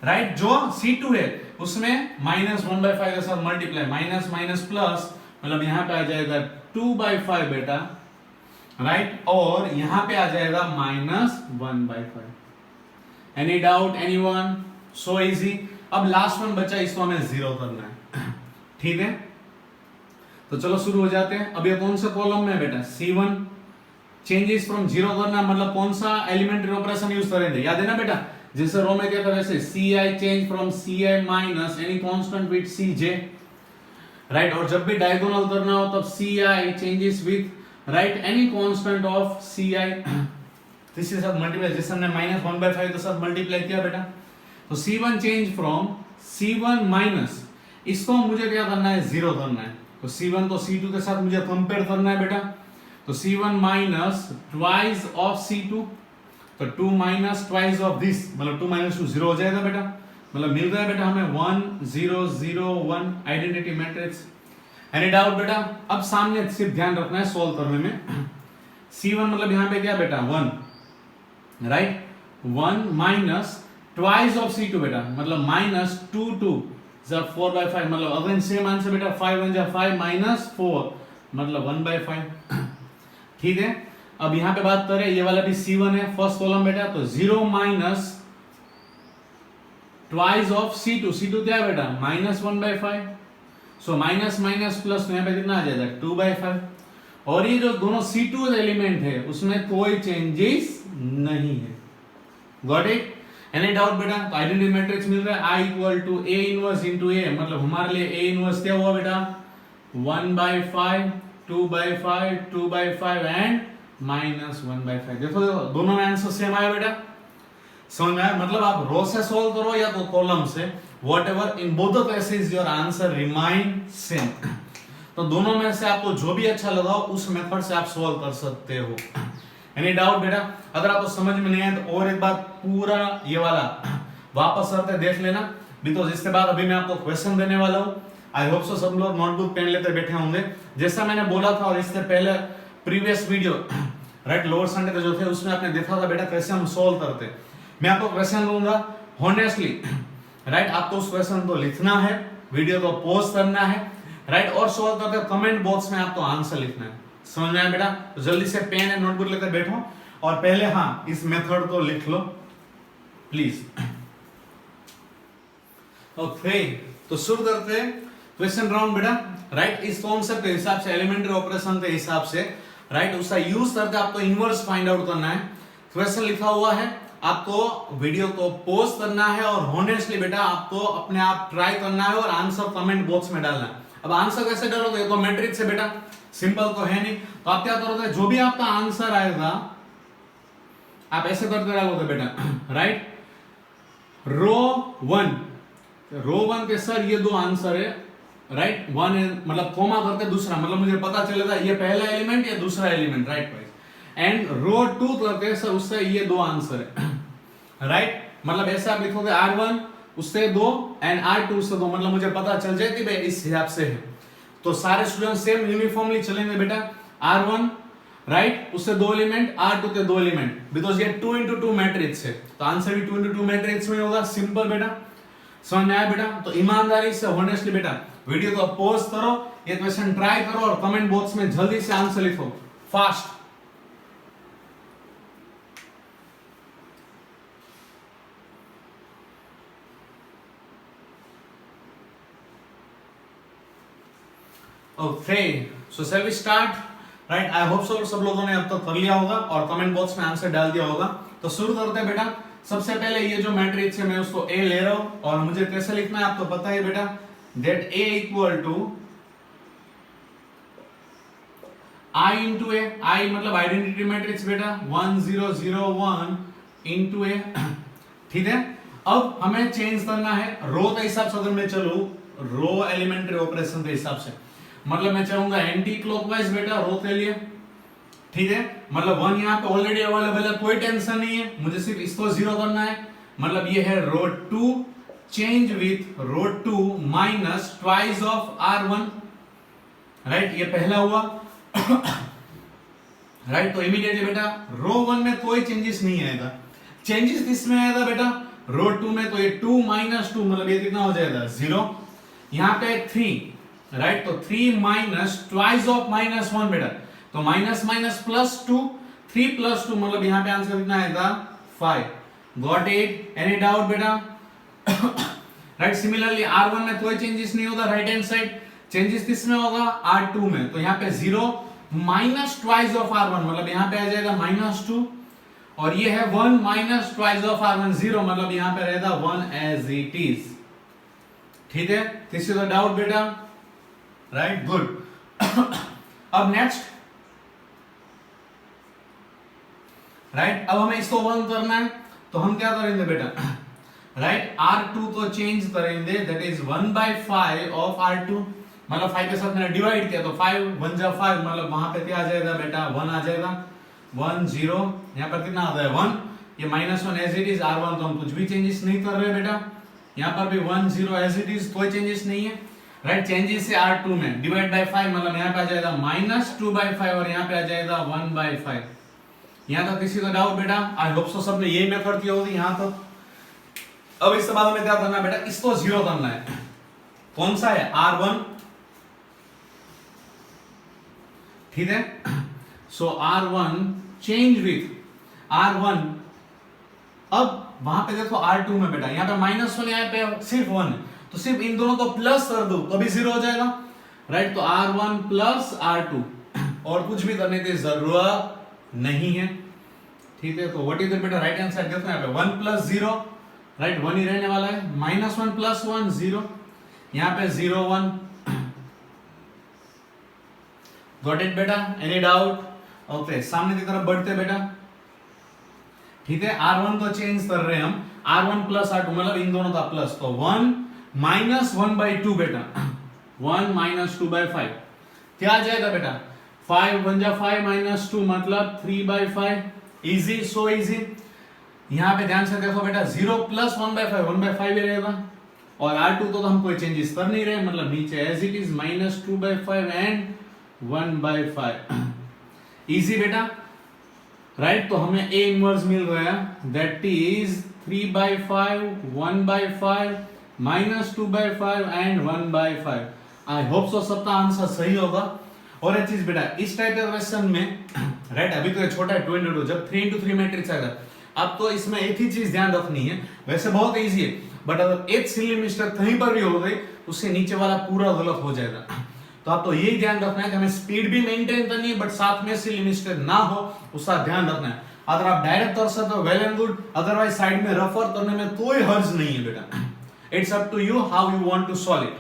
राइट। जो C2 है उसमें -1/5 के साथ मल्टीप्लाई, माइनस माइनस प्लस, मतलब यहाँ पे आ जाएगा 2/5 बेटा, राइट। और यहाँ पे आ जाएगा -1/5। Any doubt anyone? So easy. अब लास्ट वन बचा, इसको हमें 0 करना है। ठीक है, तो चलो शुरू हो जाते हैं। अब ये कौन सा कॉलम में है बेटा, C1 चेंजेस फ्रॉम 0 करना, मतलब कौन सा एलिमेंट्री ऑपरेशन यूज करेंगे, याद है ना बेटा? जैसे रो में क्या था वैसे, Ci change from Ci minus any constant with Cj, right. और जब भी डायगोनल करना हो तब Ci changes with, right, any constant of Ci, इसके साथ मल्टीप्लाई, जैसे हमने -1/5 के साथ मल्टीप्लाई किया बेटा। तो C1 change from C1 minus, इसको मुझे क्या करना है, 0 करना है। तो C1 को C2 के साथ मुझे कंपेयर करना है बेटा। तो C1 minus twice of C2, तो 2 माइनस ट्वाइस ऑफ दिस, मतलब 2 माइनस 2 0 हो जाएगा बेटा। मतलब मिल रहा है बेटा हमें 1 0 0 1 आइडेंटिटी मैट्रिक्स। एनी डाउट बेटा? अब सामने सिर्फ ध्यान रखना है सोल्व करने में। C1 मतलब यहाँ पे क्या बेटा 1, right? 1 minus twice of C2 बेटा, मतलब माइनस 2 2 जब 4/5, मतलब अगेन सेम आंसर बेटा, 5 1 जा 5 माइनस 4 मतलब 1/5। ठीक है, अब यहाँ पे बात करें, ये वाला भी C1 है फर्स्ट कॉलम बेटा, तो 0 minus twice of C2, C2 क्या है बेटा minus 1/5, so minus minus plus, यहाँ पे कितना आ जाएगा 2/5। और ये जो दोनों C2 एलिमेंट है उसमें कोई चेंजेस नहीं है। Got it? एनी डाउट बेटा? तो आइडेंटिटी मैट्रिक्स मिल रहा है I equal to A inverse into A, मतलब हमारे लिए A इनवर्स क्या हुआ बेटा 1/5, 2/5, 2/5 एंड माइनस 1/5। देखो देखो दोनों में आंसर सेम आया बेटा, समझ में आया? मतलब आप रो से सोल्व करो या तो कॉलम से, whatever, in both the cases your answer remain same. तो दोनों में से आपको जो भी अच्छा लगा हो उस मेथड से आप सोल्व कर सकते हो। एनी डाउट बेटा? अगर आपको समझ में नहीं आया तो और एक बार पूरा ये वाला वापस करके देख लेना, बिकॉज इसके बाद अभी मैं आपको क्वेश्चन देने वाला हूँ। आई होप सो सब लोग नोटबुक पेन लेकर बैठे होंगे, जैसा मैंने बोला था। और इससे पहले previous video right lower Sunday के जो थे उसमें आपने देखा था बेटा कैसे हम सोल्व करते। मैं आपको क्वेश्चन दूंगा हॉनेस्टली, राइट? आपको उस क्वेश्चन को लिखना है, वीडियो को पॉज करना है, राइट? और सोल्व करके कमेंट बॉक्स में आपको आंसर लिखना है। समझ में आया बेटा? तो जल्दी से पेन एंड नोटबुक लेकर बैठो और पहले हाँ इस मेथड को लिख लो प्लीज। ओके, तो शुरू करते हैं क्वेश्चन राउंड बेटा, राइट? इस कॉन्सेप्ट के हिसाब से, एलिमेंट्री ऑपरेशन के हिसाब से, राइट, उसका यूज करके आपको इनवर्स फाइंड आउट करना है। क्वेश्चन लिखा हुआ है, आपको वीडियो को पॉज करना है और हॉनेस्टली बेटा आपको अपने आप ट्राई करना है और आंसर कमेंट बॉक्स में डालना है। अब आंसर कैसे डालोगे? तो मैट्रिक्स है बेटा, सिंपल तो है नहीं, तो आप क्या करोगे, जो भी आपका आंसर आएगा आप ऐसे करके डालोगे बेटा, राइट? रो 1 के सर ये दो आंसर है, राइट? 1 मतलब कोमा करके दूसरा, मतलब मुझे पता चलेगा ये पहला एलिमेंट या दूसरा एलिमेंट, राइट वाइज। एंड रो 2 करके सर उससे ये दो आंसर है, राइट? मतलब ऐसे आप लिखोगे R1 उससे 2 एंड R2 उससे 2, मतलब मुझे पता चल जाए कि भाई इस हिसाब से है। तो सारे स्टूडेंट सेम यूनिफॉर्मली चलेंगे बेटा, R1 राइट उससे 2 एलिमेंट, R2 के 2 एलिमेंट, बिकॉज ये 2 into 2 मैट्रिक्स है, तो आंसर भी 2 into 2 मैट्रिक्स में होगा। सिंपल बेटा, समझ में आया बेटा? तो ईमानदारी से ऑनेस्टली बेटा वीडियो को पॉज करो, ये क्वेश्चन ट्राई करो और कमेंट बॉक्स में जल्दी से आंसर लिखो fast. Okay, so shall we start? Right, I hope so सब लोगों ने अब तक कर लिया होगा और कमेंट बॉक्स में आंसर डाल दिया होगा। तो शुरू करते हैं बेटा। सबसे पहले ये जो मैट्रिक्स है मैं उसको ए ले रहा हूं और मुझे कैसे लिखना है आपको पता है बेटा, that A equal to I into A. I मतलब आइडेंटिटी मैट्रिक्स बेटा, 1 0 0 1 इंटू ए। ठीक है, अब हमें चेंज करना है रो के हिसाब से। अगर मैं चलूं रो एलिमेंट्री ऑपरेशन के हिसाब से, मतलब मैं चाहूंगा एंटी क्लॉकवाइज बेटा रो के लिए। ठीक है, मतलब 1 यहाँ पे ऑलरेडी अवेलेबल है, कोई टेंशन नहीं है, मुझे सिर्फ इसको 0 करना है। मतलब ये है row 2 change with row 2 minus twice of R1, right? ये पहला हुआ। राइट, तो इमीडिएटली बेटा रो 1 में कोई चेंजेस नहीं आएगा। चेंजेस किसमें आएगा बेटा? रो 2 में। तो ये 2 माइनस 2 मतलब ये कितना हो जाएगा 0। यहाँ पे 3, राइट? तो 3 माइनस ट्वाइस ऑफ माइनस 1 बेटा, तो माइनस माइनस प्लस 2, 3 प्लस 2 मतलब यहाँ पे आंसर कितना आएगा 5। Got it? एनी डाउट बेटा? राइट, सिमिलरली R1 में कोई चेंजेस नहीं होगा राइट हैंड साइड, चेंजेस किस में होगा R2 में। तो यहाँ पे 0 माइनस ट्वाइस ऑफ R1 मतलब यहाँ पे आ जाएगा -2, और ये है 1 माइनस ट्वाइस ऑफ R1 0 मतलब यहाँ पे रहेगा 1 एज इट इज। ठीक है, दिस इज द डाउट बेटा, राइट? गुड। अब नेक्स्ट, राइट, अब हमें इसको 1 करना है, तो हम क्या करेंगे बेटा, राइट? R2 को चेंज करेंगे, दैट इज 1/5 ऑफ R2, मतलब 5 के साथ मैंने डिवाइड किया तो 5 1 जा 5 मतलब वहां पे क्या आ जाएगा बेटा 1 आ जाएगा, 1 0, यहाँ पर कितना आता है 1, ये -1 एज इट इज। R1 तो हम कुछ भी चेंजेस नहीं कर रहे बेटा, यहाँ पर भी 1 0 एज इट इज, कोई चेंजेस नहीं है, राइट, चेंजेस से R2 में डिवाइड बाय 5 मतलब यहाँ पे आ जाएगा -2/5 और यहाँ पे आ जाएगा 1/5। यहाँ तक किसी को डाउट बेटा? आई होप सो सबने यही मेथड किया होगी यहाँ तक। अब इसके बाद हमें क्या करना है बेटा? इसको 0 करना है। कौन सा है? R1, ठीक है। सो R1 चेंज विथ R1। अब वहां पे देखो R2 में बेटा, यहाँ पे -1, यहाँ पे सिर्फ 1 है, तो सिर्फ इन दोनों को प्लस कर दो तो भी 0 हो जाएगा, राइट। तो R1 प्लस R2 और कुछ भी करने की जरूरत नहीं है, ठीक है। तो व्हाट इज द बेटा राइट हैंड साइड? देखो यहाँ पे 1 + 0, राइट, 1 ही रहने वाला है। -1 + 1 0, यहाँ पे 0 1। गॉट इट बेटा? Any doubt? ओके, सामने की तरफ बढ़ते बेटा, ठीक है। R1 को चेंज कर रहे हैं हम, R1 + R2 मतलब इन दोनों का प्लस, तो 1 - 1/2 बेटा, 1 - 2/5 क्या आ जाएगा बेटा? 5 1 जा 5 - 2 मतलब 3/5। Easy, so easy. यहाँ पे ध्यान से देखो बेटा, 0 + 1/5 1/5 ही रहेगा, और R2 तो हम कोई चेंजेस कर नहीं रहे, मतलब नीचे as it is -2/5 and 1/5। Easy बेटा, राइट। तो हमें A इनवर्स मिल गया, that is 3/5 1/5 -2/5 and 1/5। I hope so सबका आंसर सही होगा। और एक चीज बेटा, इस टाइप के क्वेश्चन में राइट, अभी तो ये छोटा है 2 into 2, जब 3 into 3 मैट्रिक्स आएगा, अब तो इसमें एक ही चीज ध्यान रखनी है, वैसे बहुत इजी है, बट अगर एक सिली मिस्टेक कहीं पर भी हो गई, उससे नीचे वाला पूरा गलत हो जाएगा। तो आपको यही ध्यान रखना है कि हमें स्पीड भी मेंटेन करनी है, बट साथ में सिली मिस्टेक ना हो, उसका ध्यान रखना है। अगर आप डायरेक्ट कर सकते हो well and good, otherwise side में रेफर करने में कोई हर्ज नहीं है बेटा। It's up to you how you want to solve it.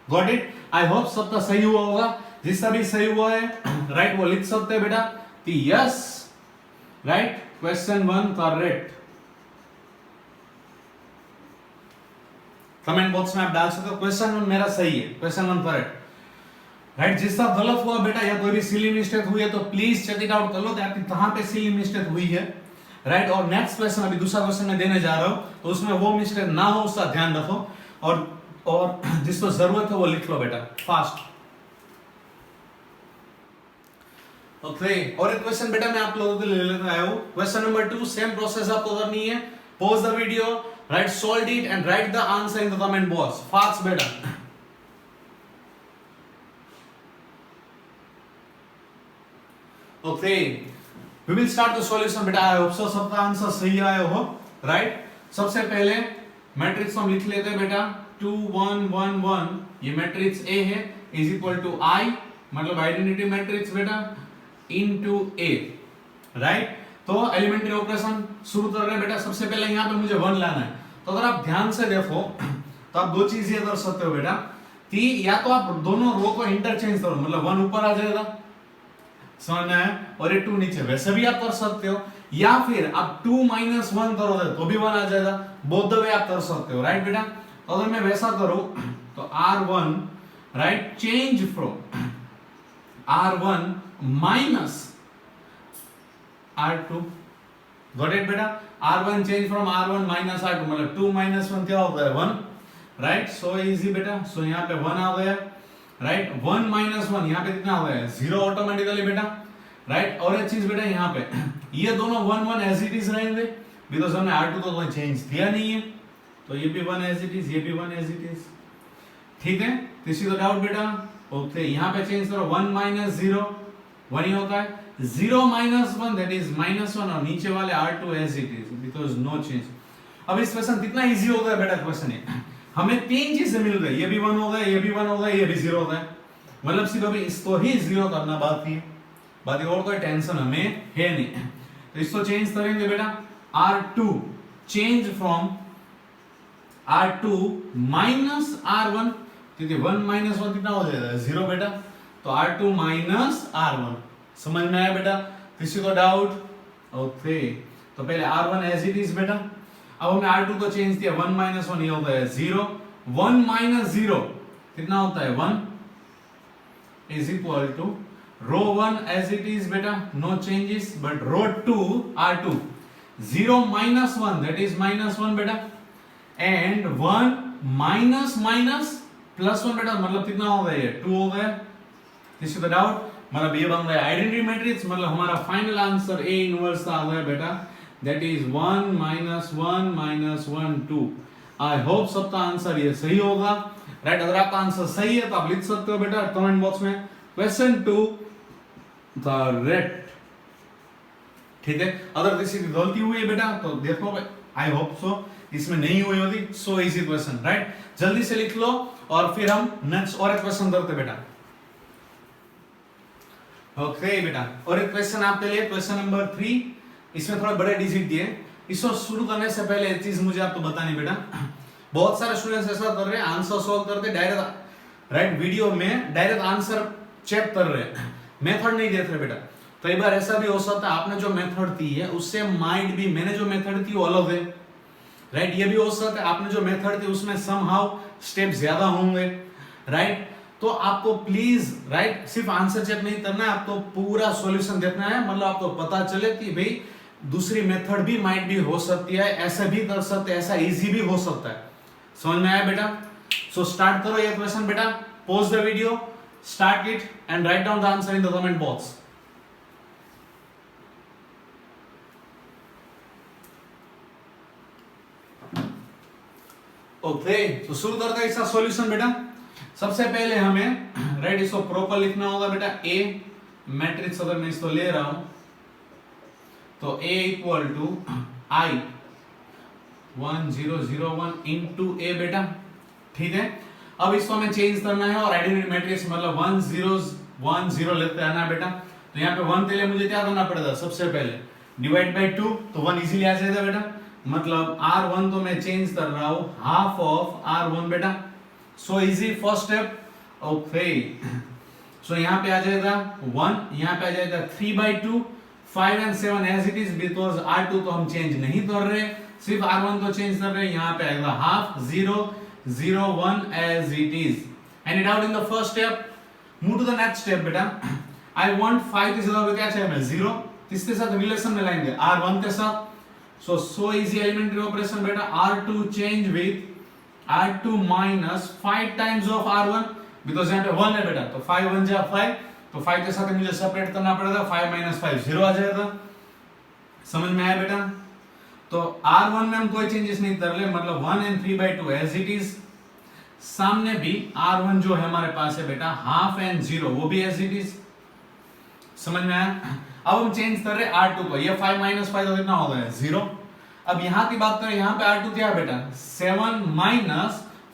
Got it? I hope सबका सही हुआ होगा। जिसका भी सही हुआ है राइट, वो लिख सकते हैं बेटा कि yes, right, question 1 correct. Comment box में आप डाल सकते हो क्वेश्चन 1 मेरा सही है, क्वेश्चन 1 करेक्ट, राइट। जिसका गलत हुआ बेटा या कोई भी सिली मिस्टेक हुई है तो प्लीज चेक इट आउट कर लो कि आपकी कहां पे सिली मिस्टेक हुई है, राइट। और नेक्स्ट क्वेश्चन, अभी दूसरा क्वेश्चन मैं देने जा रहा हूं, तो उसमें वो मिस्टेक ना हो उसका ध्यान रखो, और जिसको जरूरत है वो लिख लो बेटा फास्ट। ओके, और एक क्वेश्चन बेटा मैं आप लोगों के लिए लेकर आया हूं, क्वेश्चन नंबर 2। सेम प्रोसेस आपको करनी है, pause the video, right, solve it and write the answer in the comment box fast बेटा। Okay, we will start the solution बेटा। आई होप सो सबका आंसर सही आया हो, राइट। सबसे पहले मैट्रिक्स हम लिख लेते हैं बेटा, 2 1 1 1, ये मैट्रिक्स A है, इज इक्वल टू I, मतलब आइडेंटिटी मैट्रिक्स बेटा, इनटू A, राइट। तो एलिमेंट्री ऑपरेशन शुरू कर रहे हैं बेटा। सबसे पहले यहाँ पे मुझे 1 लाना है, तो अगर आप ध्यान से देखो तो आप दो चीजें कर सकते हो बेटा, कि या तो आप दोनों रो को इंटरचेंज करो, मतलब 1 ऊपर आ जाएगा, समझ में आया, और ये 2 नीचे, वैसे भी आप कर सकते हो, या फिर आप 2 - 1 करोगे तो भी 1 आ जाएगा, बोथ द वे आप कर सकते हो, राइट बेटा। तो अगर मैं वैसा करूं तो R1, right, change from R1 minus R2, got it बेटा। R1 change from R1 minus R2, मतलब 2 - 1 क्या होता है 1, राइट। सो इजी बेटा, सो यहाँ पे 1 आ गया, राइट। 1 - 1 यहाँ पे कितना हो गया 0 ऑटोमेटिकली बेटा, राइट। और एक चीज बेटा यहाँ पे ये दोनों 1 1 एज इट इज रहेंगे, बिकॉज हमने R2 को कोई चेंज दिया नहीं है, तो ये भी 1 एज इट इज, ये भी 1 एज इट इज, ठीक है। किसी को डाउट बेटा? ओके, यहाँ पे चेंज करो, 1 - 0 1 ही होता है, 0 - 1 दैट इज -1, और नीचे वाले R2 as it is, because no change. अब इस क्वेश्चन कितना इजी हो गया बेटा क्वेश्चन है, हमें 3 चीजें मिल गई, ये भी 1 हो गया, ये भी 1 हो गया, ये भी 0 हो गया, मतलब सिर्फ अभी इसको ही 0 करना बाकी है, बाकी और कोई टेंशन हमें है नहीं। तो इसको चेंज करेंगे बेटा, R2 change from R2 minus R1, क्योंकि 1 - 1 कितना हो जाएगा 0 बेटा, तो R2 माइनस R1, समझ में आया बेटा? किसी को डाउट? ओके, तो पहले R1 एज इट इज बेटा, अब हमने R2 को चेंज किया, 1 - 1 ये होता है 0, 1 - 0 कितना होता है 1, is equal to row 1 as it is बेटा, no changes, but row 2 R2 0 - 1 that is -1 बेटा, एंड 1 माइनस माइनस +1 बेटा मतलब कितना हो गया ये 2 हो गया। दिस इज द डाउट, मतलब ये बन गया आइडेंटिटी मैट्रिक्स, मतलब हमारा फाइनल आंसर ए इनवर्स आ गया बेटा, दैट इज 1 -1 -1 2। आई होप सबका आंसर ये सही होगा, राइट। अगर आपका आंसर सही है तो आप लिख सकते हो बेटा कमेंट बॉक्स में क्वेश्चन 2 द रेट, ठीक है। अगर किसी की गलती हुई है बेटा तो देखो, आई होप सो इसमें नहीं हुई होगी। So easy question, right. जल्दी से लिख लो और फिर हम नेक्स्ट और एक क्वेश्चन करते बेटा। ओके बेटा, और एक क्वेश्चन आपके लिए, क्वेश्चन नंबर 3। इसमें थोड़ा बड़े डिजिट दिए। इसको शुरू करने से पहले एक चीज मुझे आपको बतानी बेटा, बहुत सारे स्टूडेंट्स ऐसा कर रहे हैं आंसर सॉल्व करते डायरेक्ट, राइट, वीडियो में डायरेक्ट आंसर चेक कर रहे हैं, मेथड नहीं देख रहे बेटा। कई बार ऐसा भी हो सकता है आपने जो मेथड दी है उससे माइंड भी मैंने जो मेथड दी वो अलग है, राइट। ये भी हो सकता है आपने जो मेथड दी उसमें समहाउ स्टेप ज्यादा होंगे, राइट। तो आपको प्लीज, राइट, सिर्फ आंसर चेक नहीं करना है, आपको पूरा सॉल्यूशन देखना है, मतलब आपको पता चले कि भाई दूसरी मेथड भी माइट भी हो सकती है, ऐसा भी कर सकते हैं, ऐसा इजी भी हो सकता है। समझ में आया बेटा? सो स्टार्ट करो ये क्वेश्चन बेटा, pause the video, start it and write down the answer in the comment box. Okay, तो शुरू करते हैं इसका सॉल्यूशन बेटा। सबसे पहले हमें, राइट, इसको प्रॉपर लिखना होगा बेटा। ए मैट्रिक्स अगर मैं इसको ले रहा हूं तो A equal to I 1 0 0 1 into A बेटा, ठीक है। अब इसको हमें चेंज करना है और आइडेंटिटी मैट्रिक्स मतलब 1 0 1 0 लेते आना है बेटा। तो यहाँ पे 1 के लिए मुझे क्या करना पड़ेगा, सबसे पहले डिवाइड बाय 2, तो 1 इजीली आ जाएगा बेटा। मतलब R1 तो मैं चेंज कर रहा हूं हाफ ऑफ R1 बेटा, so easy, first step. Okay, so यहाँ पे आ जाएगा 1, यहाँ पे आ जाएगा 3/2, 5 and 7 as it is, because R2 तो हम चेंज नहीं कर रहे, सिर्फ R1 को चेंज कर रहे हैं। यहाँ पे आएगा half 0 0 1 as it is. Any doubt in the first step? Move to the next step बेटा। आई वांट 5 की जगह पे क्या चाहिए हमें 0, किसके साथ रिलेशन में लाएंगे, R1 के साथ। सो इजी एलिमेंट्री ऑपरेशन बेटा, R2 change with R2 minus 5 times of R1, because यहाँ पे 1 है बेटा, तो 5 1 जा 5, तो 5 के साथ मुझे सेपरेट करना पड़ेगा, 5 minus 5 0 आ जाएगा। समझ में आया बेटा? तो R1 में हम कोई चेंजेस नहीं कर रहे, मतलब 1 and 3/2 एज इट इज। सामने भी R1 जो है हमारे पास है बेटा हाफ एंड 0, वो भी एज इट इज। समझ में आया? अब हम चेंज कर रहे R2 को, ये 5 minus 5 तो कितना हो गया 0। अब यहां की बात करें, यहां पे R2 क्या है बेटा 7 minus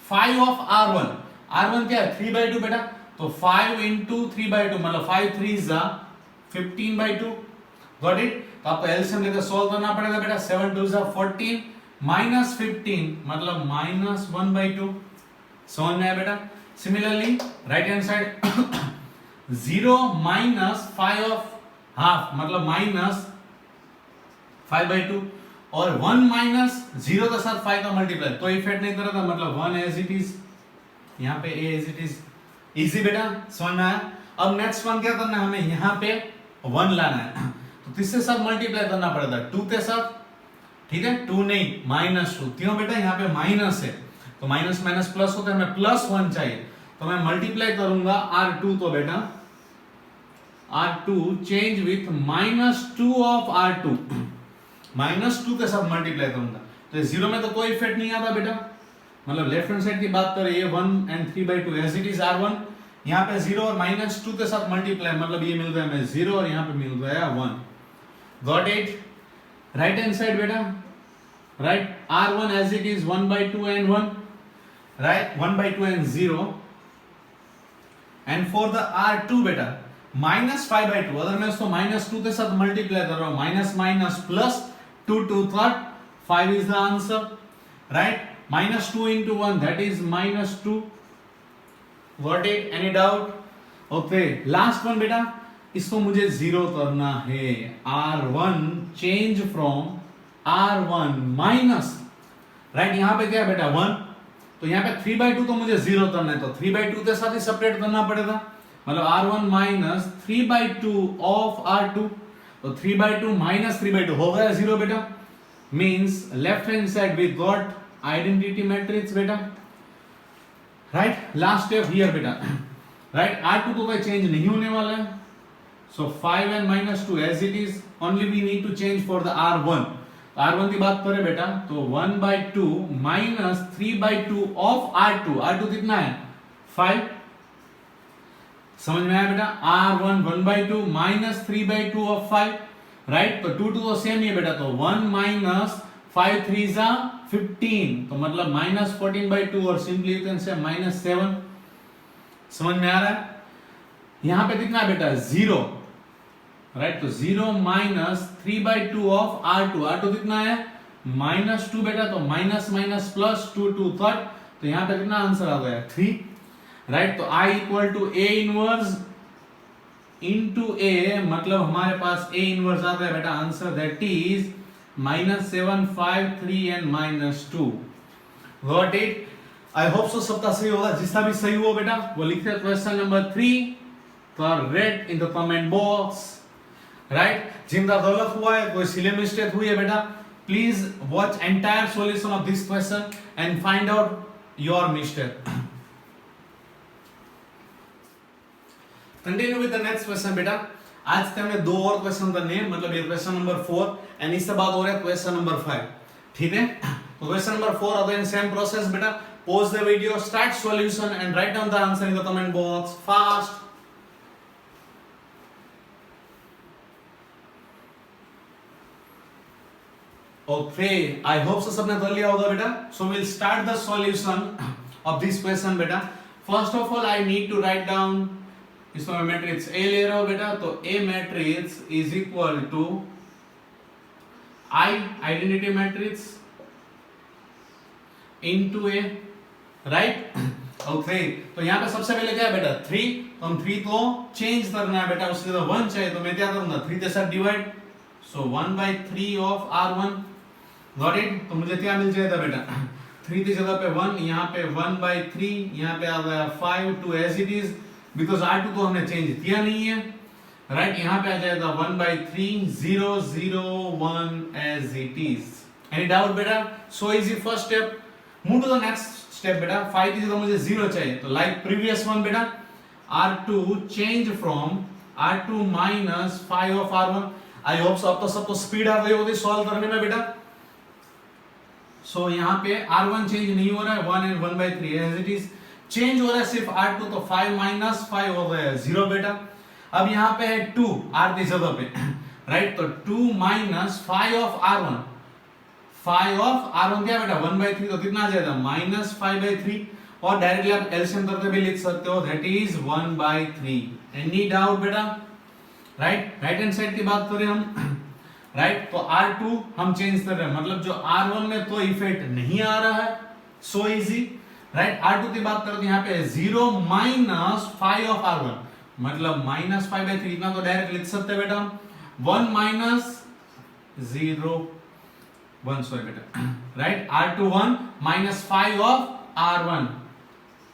5 of R1, R1 क्या है 3/2 बेटा, तो 5 into 3/2 मतलब 5 3s 15/2, गॉट इट। तो आपको एलसीएम लेकर सॉल्व करना पड़ेगा बेटा, 7 2s 14 minus 15 मतलब -1/2। समझ में आया बेटा? Similarly right hand side 0 minus 5 of half मतलब -5/2, और 1 minus 0 के साथ 5 का मल्टीप्लाई, तो इफेक्ट नहीं कर रहा था, मतलब 1 एज इट इज, यहाँ पे a as it is. Easy बेटा, समझ में आया? अब नेक्स्ट वन क्या करना है हमें, यहाँ पे 1 लाना है, तो किसके साथ मल्टीप्लाई करना पड़ेगा 2 के साथ, ठीक है। 2 नहीं -2, क्यों बेटा यहाँ पे माइनस है, तो माइनस माइनस प्लस होता है, हमें +1 चाहिए, तो मैं मल्टीप्लाई करूंगा R2, तो बेटा R2 change with -2 of R2, -2 के साथ मल्टीप्लाई करूंगा, तो 0 में तो कोई इफेक्ट नहीं आता बेटा, मतलब लेफ्ट हैंड साइड की बात करें ये 1 and 3/2 as it is R1, यहाँ पे 0 और -2 के साथ मल्टीप्लाई, मतलब ये मिल गया हमें 0 और यहाँ पे मिल गया 1, got it. Right hand side बेटा, right, R1 as it is 1/2 and 1, right, 1/2 and 0, and for the R2 बेटा -5/2, अगर मैं इसको -2 के साथ मल्टीप्लाई कर रहा हूं, minus minus plus 2 2 3 5 is the answer, right. -2 into 1 that is -2, got it? Any doubt? Okay, last one बेटा, इसको मुझे 0 करना है, R1 change from R1 minus, right, यहाँ पे क्या है बेटा 1, तो यहाँ पे 3/2 तो मुझे 0 करना है, तो 3/2 के साथ ही सेपरेट करना पड़ेगा, मतलब R1 minus 3/2 of R2, तो 3/2 minus 3/2 हो गया 0 बेटा, means left hand side we got identity matrix बेटा, राइट लास्ट स्टेप हियर बेटा, राइट R2 तो कोई चेंज नहीं होने वाला है, सो 5n minus 2 as it is, only we need to change for the R1. R1 की बात करें बेटा तो 1/2 minus 3/2 of R2, R2 कितना है 5, समझ में आया बेटा, R1 1/2 minus 3/2 of 5, राइट तो 2 तो सेम ही है बेटा, तो 1 minus 5 3 जा 15, तो मतलब minus 14/2 और सिंपली यू कैन से -7, समझ में आ रहा है। यहां पे कितना है बेटा 0, राइट तो 0 minus 3/2 of R2, R2 कितना है -2 बेटा, तो माइनस माइनस प्लस 2 2 3, तो यहां पे कितना आंसर आ गया 3, राइट तो I equal to A inverse into A, मतलब हमारे पास A इनवर्स आता है बेटा answer, that is -7 5 3 and -2, got it. I hope so सबका सही होगा, जिसका भी सही हो बेटा वो लिखते हैं question number 3 correct in the comment box, right. जिनका गलत हुआ है, कोई सिली मिस्टेक हुई है बेटा, please watch entire solution of this question and find out your mistake. Continue with the next question बेटा, आज के हमें 2 और क्वेश्चन करने हैं, मतलब ये क्वेश्चन नंबर 4 एंड इसके बाद हो रहा है क्वेश्चन नंबर 5, ठीक है। तो question number 4 again same process बेटा, pause the video, start solution and write down the answer in the comment box fast. Okay, I hope so सबने कर लिया होगा बेटा। So we'll start the solution of this question बेटा। First of all I need to write down इसमें matrix A ले रहा हूं बेटा, तो A matrix is equal to I identity matrix into A, right okay. तो यहाँ पे सबसे पहले क्या है बेटा 3, तो हम 3 को चेंज करना है बेटा, उसके लिए 1 चाहिए, तो मैं क्या करूंगा 3 के साथ divide, so 1/3 of R1, got it. तो मुझे क्या मिल जाएगा बेटा 3 की जगह पे 1, यहाँ पे 1/3, यहाँ पे आ गया 5 two as it is, because R2 को हमने चेंज किया नहीं है, राइट। यहाँ पे आ जाएगा 1/3 0 0 1 as it is. Any doubt बेटा? So easy first step, move to the next step बेटा। 5 की जगह मुझे 0 चाहिए, तो लाइक प्रीवियस वन बेटा R2 change from R2 minus 5 of R1। I hope सो अब तो सबको स्पीड आ गई होगी सॉल्व करने में बेटा। सो यहाँ पे R1 चेंज नहीं हो रहा है, 1 and 1/3 as it is, change हो रहा है सिर्फ R2, तो 5 minus 5 हो गया 0 बेटा। अब यहाँ पे है 2 R की जगह पे, राइट, तो 2 minus 5 of R1, 5 of R1 क्या बेटा 1/3, तो कितना आ जाएगा -5/3, और डायरेक्टली आप एलसीएम करके भी लिख सकते हो, दैट इज 1/3। एनी डाउट बेटा? राइट, राइट हैंड साइड की बात करें हम, राइट, तो R2 हम चेंज कर रहे हैं, मतलब जो R1 में कोई इफेक्ट नहीं आ रहा है, सो इजी, राइट। R2 की बात करें तो यहाँ पे 0 minus 5 of R1, मतलब -5/3, इतना तो डायरेक्ट लिख सकते हैं बेटा। 1 minus 0 1 सॉरी बेटा, right, R2 1 minus 5 of R1।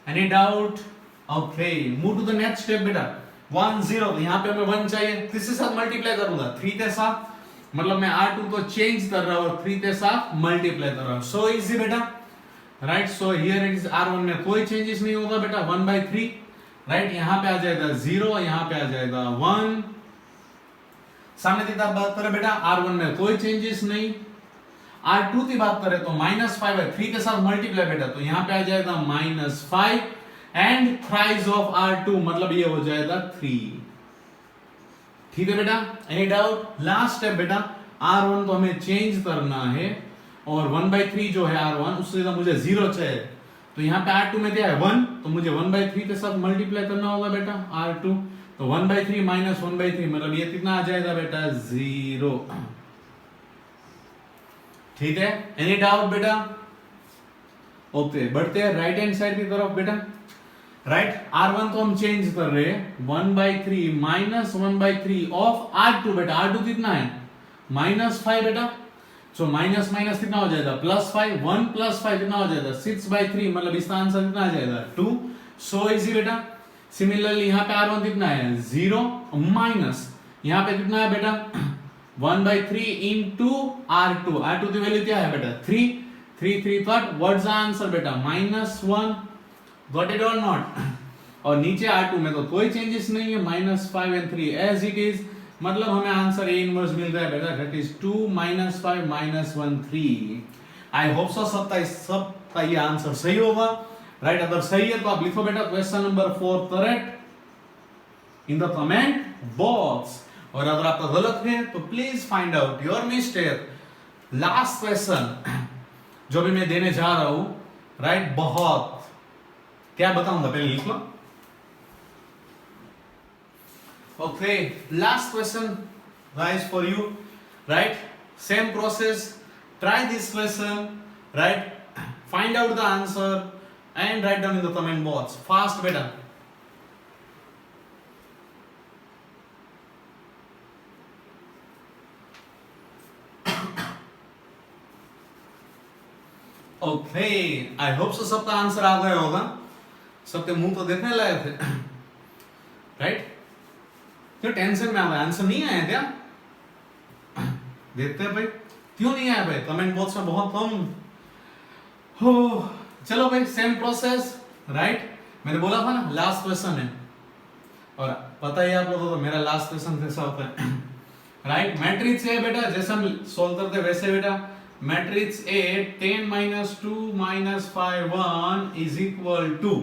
Any doubt? Okay, move to the next step बेटा। 1 0, तो यहाँ पे हमें 1 चाहिए, किसके साथ मल्टीप्लाई करूंगा 3 के साथ, मतलब मैं R2 को चेंज कर रहा हूं और 3 के साथ मल्टीप्लाई कर रहा हूं, सो इजी बेटा, right. So here it is R1 में कोई चेंजेस नहीं होगा बेटा, 1/3, राइट। यहाँ पे आ जाएगा 0, यहाँ पे आ जाएगा 1, सामने की तरफ बात करें बेटा R1 में कोई चेंजेस नहीं। R2 की बात करें तो -5/3 के साथ मल्टीप्लाई बेटा, तो यहाँ पे आ जाएगा -5 एंड थ्राइस ऑफ R2, मतलब ये हो जाएगा 3, ठीक है बेटा। Any doubt? लास्ट स्टेप बेटा, R1 तो हमें चेंज करना है, और 1/3 जो है R1 उससे मुझे 0 चाहिए, तो यहाँ पे R2 में क्या है 1, तो मुझे 1/3 के साथ मल्टीप्लाई करना होगा बेटा R2, तो 1/3 minus 1/3, मतलब ये कितना आ जाएगा बेटा 0, ठीक है। एनी डाउट बेटा? ओके, बढ़ते हैं राइट हैंड साइड की तरफ बेटा, राइट। R1 तो हम चेंज कर रहे हैं, 1/3 minus 1/3 ऑफ R2 बेटा, R2 कितना है -5 बेटा, सो माइनस माइनस कितना हो जाएगा +5, 1 + 5 कितना हो जाएगा 6/3, मतलब इसका आंसर कितना आ जाएगा 2, सो इजी बेटा। सिमिलरली यहाँ पे R1 कितना है 0 माइनस यहाँ पे कितना है बेटा 1/3 into R2, की वैल्यू क्या है बेटा 3 3 3 कट, व्हाट्स द आंसर बेटा -1, गॉट इट और नॉट? और नीचे R2 में तो कोई चेंजेस नहीं है, -5 and 3 एज इट इज, मतलब हमें आंसर A इनवर्स मिल रहा है बेटा, that is 2 -5 -1 3। I hope so सबका ये आंसर सही होगा, राइट? अगर सही है तो आप लिखो बेटा question number 4 correct in the comment box, और अगर आपका गलत है तो please find out your mistake. Last question जो भी मैं देने जा रहा हूं, राइट, बहुत क्या बताऊंगा, पहले लिख लो। Okay, last question guys for you, right? Same process, try this question, right? Find out the answer and write down in the comment box fast beta. Okay, I hope so सबका answer आ गया होगा, सबके मुंह तो देखने लायक थे, right? क्यों tension में आ गए, आंसर नहीं आया क्या? देखते हैं भाई, क्यों नहीं आया भाई? कमेंट बॉक्स में बहुत कम हो। चलो भाई, सेम प्रोसेस, राइट? मैंने बोला था ना लास्ट क्वेश्चन है, और पता ही आप लोगों को मेरा लास्ट क्वेश्चन कैसा होता है, राइट? मैट्रिक्स ए बेटा, जैसे हम सोल्व करते हैं वैसे बेटा, matrix A 10 - 2 - 5 1 is equal to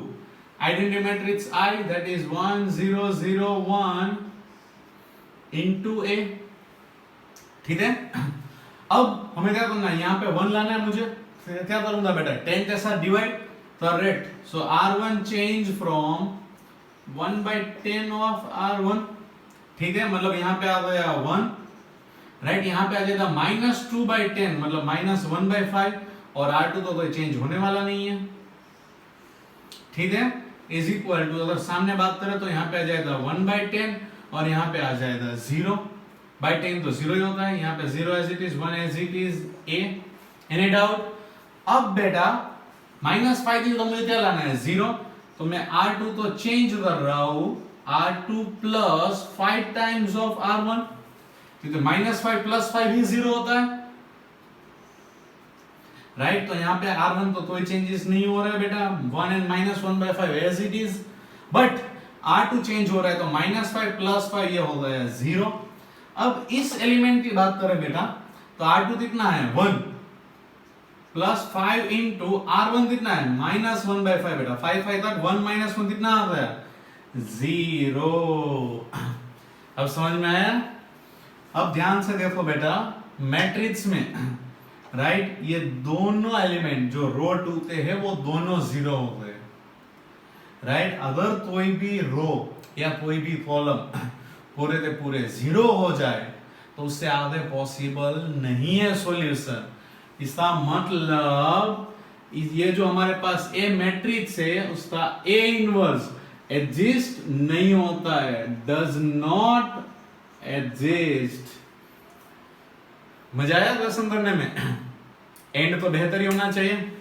identity matrix I, that is 1 0 0 1 into A, ठीक है? अब हमें क्या करना है, यहाँ पे 1 लाना है मुझे, फिर क्या करूंगा बेटा, 10 के साथ डिवाइड, तो rate, so R1 change from 1/10 of R1, ठीक है? मतलब यहाँ पे आ गया 1, राइट? यहाँ पे आ जाएगा -2/10, मतलब -1/5, और R2 तो कोई चेंज होने वाला नहीं है, ठीक है? इज इक्वल टू, अगर सामने बात करें तो यहाँ पे आ जाएगा 1/10, और यहाँ पे आ जाएगा 0/10, तो 0 ही होता है, यहाँ पे 0 as it is, 1 as it is, A. Any doubt? अब बेटा -5 थी तो मुझे क्या लाना है, 0, तो मैं R2 तो चेंज कर रहा हूं, R2 plus 5 times of R1, क्योंकि -5 + 5 ही 0 होता है, राइट? तो यहाँ पे R1 तो कोई चेंजेस नहीं हो रहा है बेटा, 1 and -1/5 as it is, but R2 change हो रहा है, तो -5 + 5 ये हो गया 0। अब इस एलिमेंट की बात करें बेटा, तो R2 कितना है, 1 प्लस 5 इंटू R1 कितना है, -1/5 बेटा, 5 5 तक 1 - 1 कितना आ गया, 0। अब समझ में आया? अब ध्यान से देखो बेटा, मैट्रिक्स में, राइट, ये दोनों एलिमेंट जो रो 2 के हैं वो दोनों 0 हो गए, राइट? अगर कोई भी रो या कोई भी कॉलम पूरे के पूरे 0 हो जाए तो उससे आगे पॉसिबल नहीं है सॉल्यूशन। इसका मतलब ये जो हमारे पास ए मैट्रिक्स है उसका ए इनवर्स एग्जिस्ट नहीं होता है, डज नॉट एग्जिस्ट। मजा आया क्वेश्चन करने में? एंड तो बेहतर ही होना चाहिए।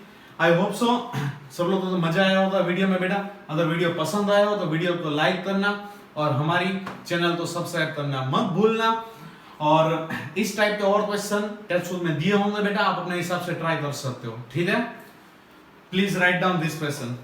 आई होप सो सब लोग को तो मजा आया होगा वीडियो में बेटा। अगर वीडियो पसंद आया हो तो वीडियो को लाइक करना और हमारी चैनल को सब्सक्राइब करना मत भूलना। और इस टाइप के और क्वेश्चन टेस्ट में दिए होंगे बेटा, आप अपने हिसाब से ट्राई कर सकते हो, ठीक है? Please write down this question.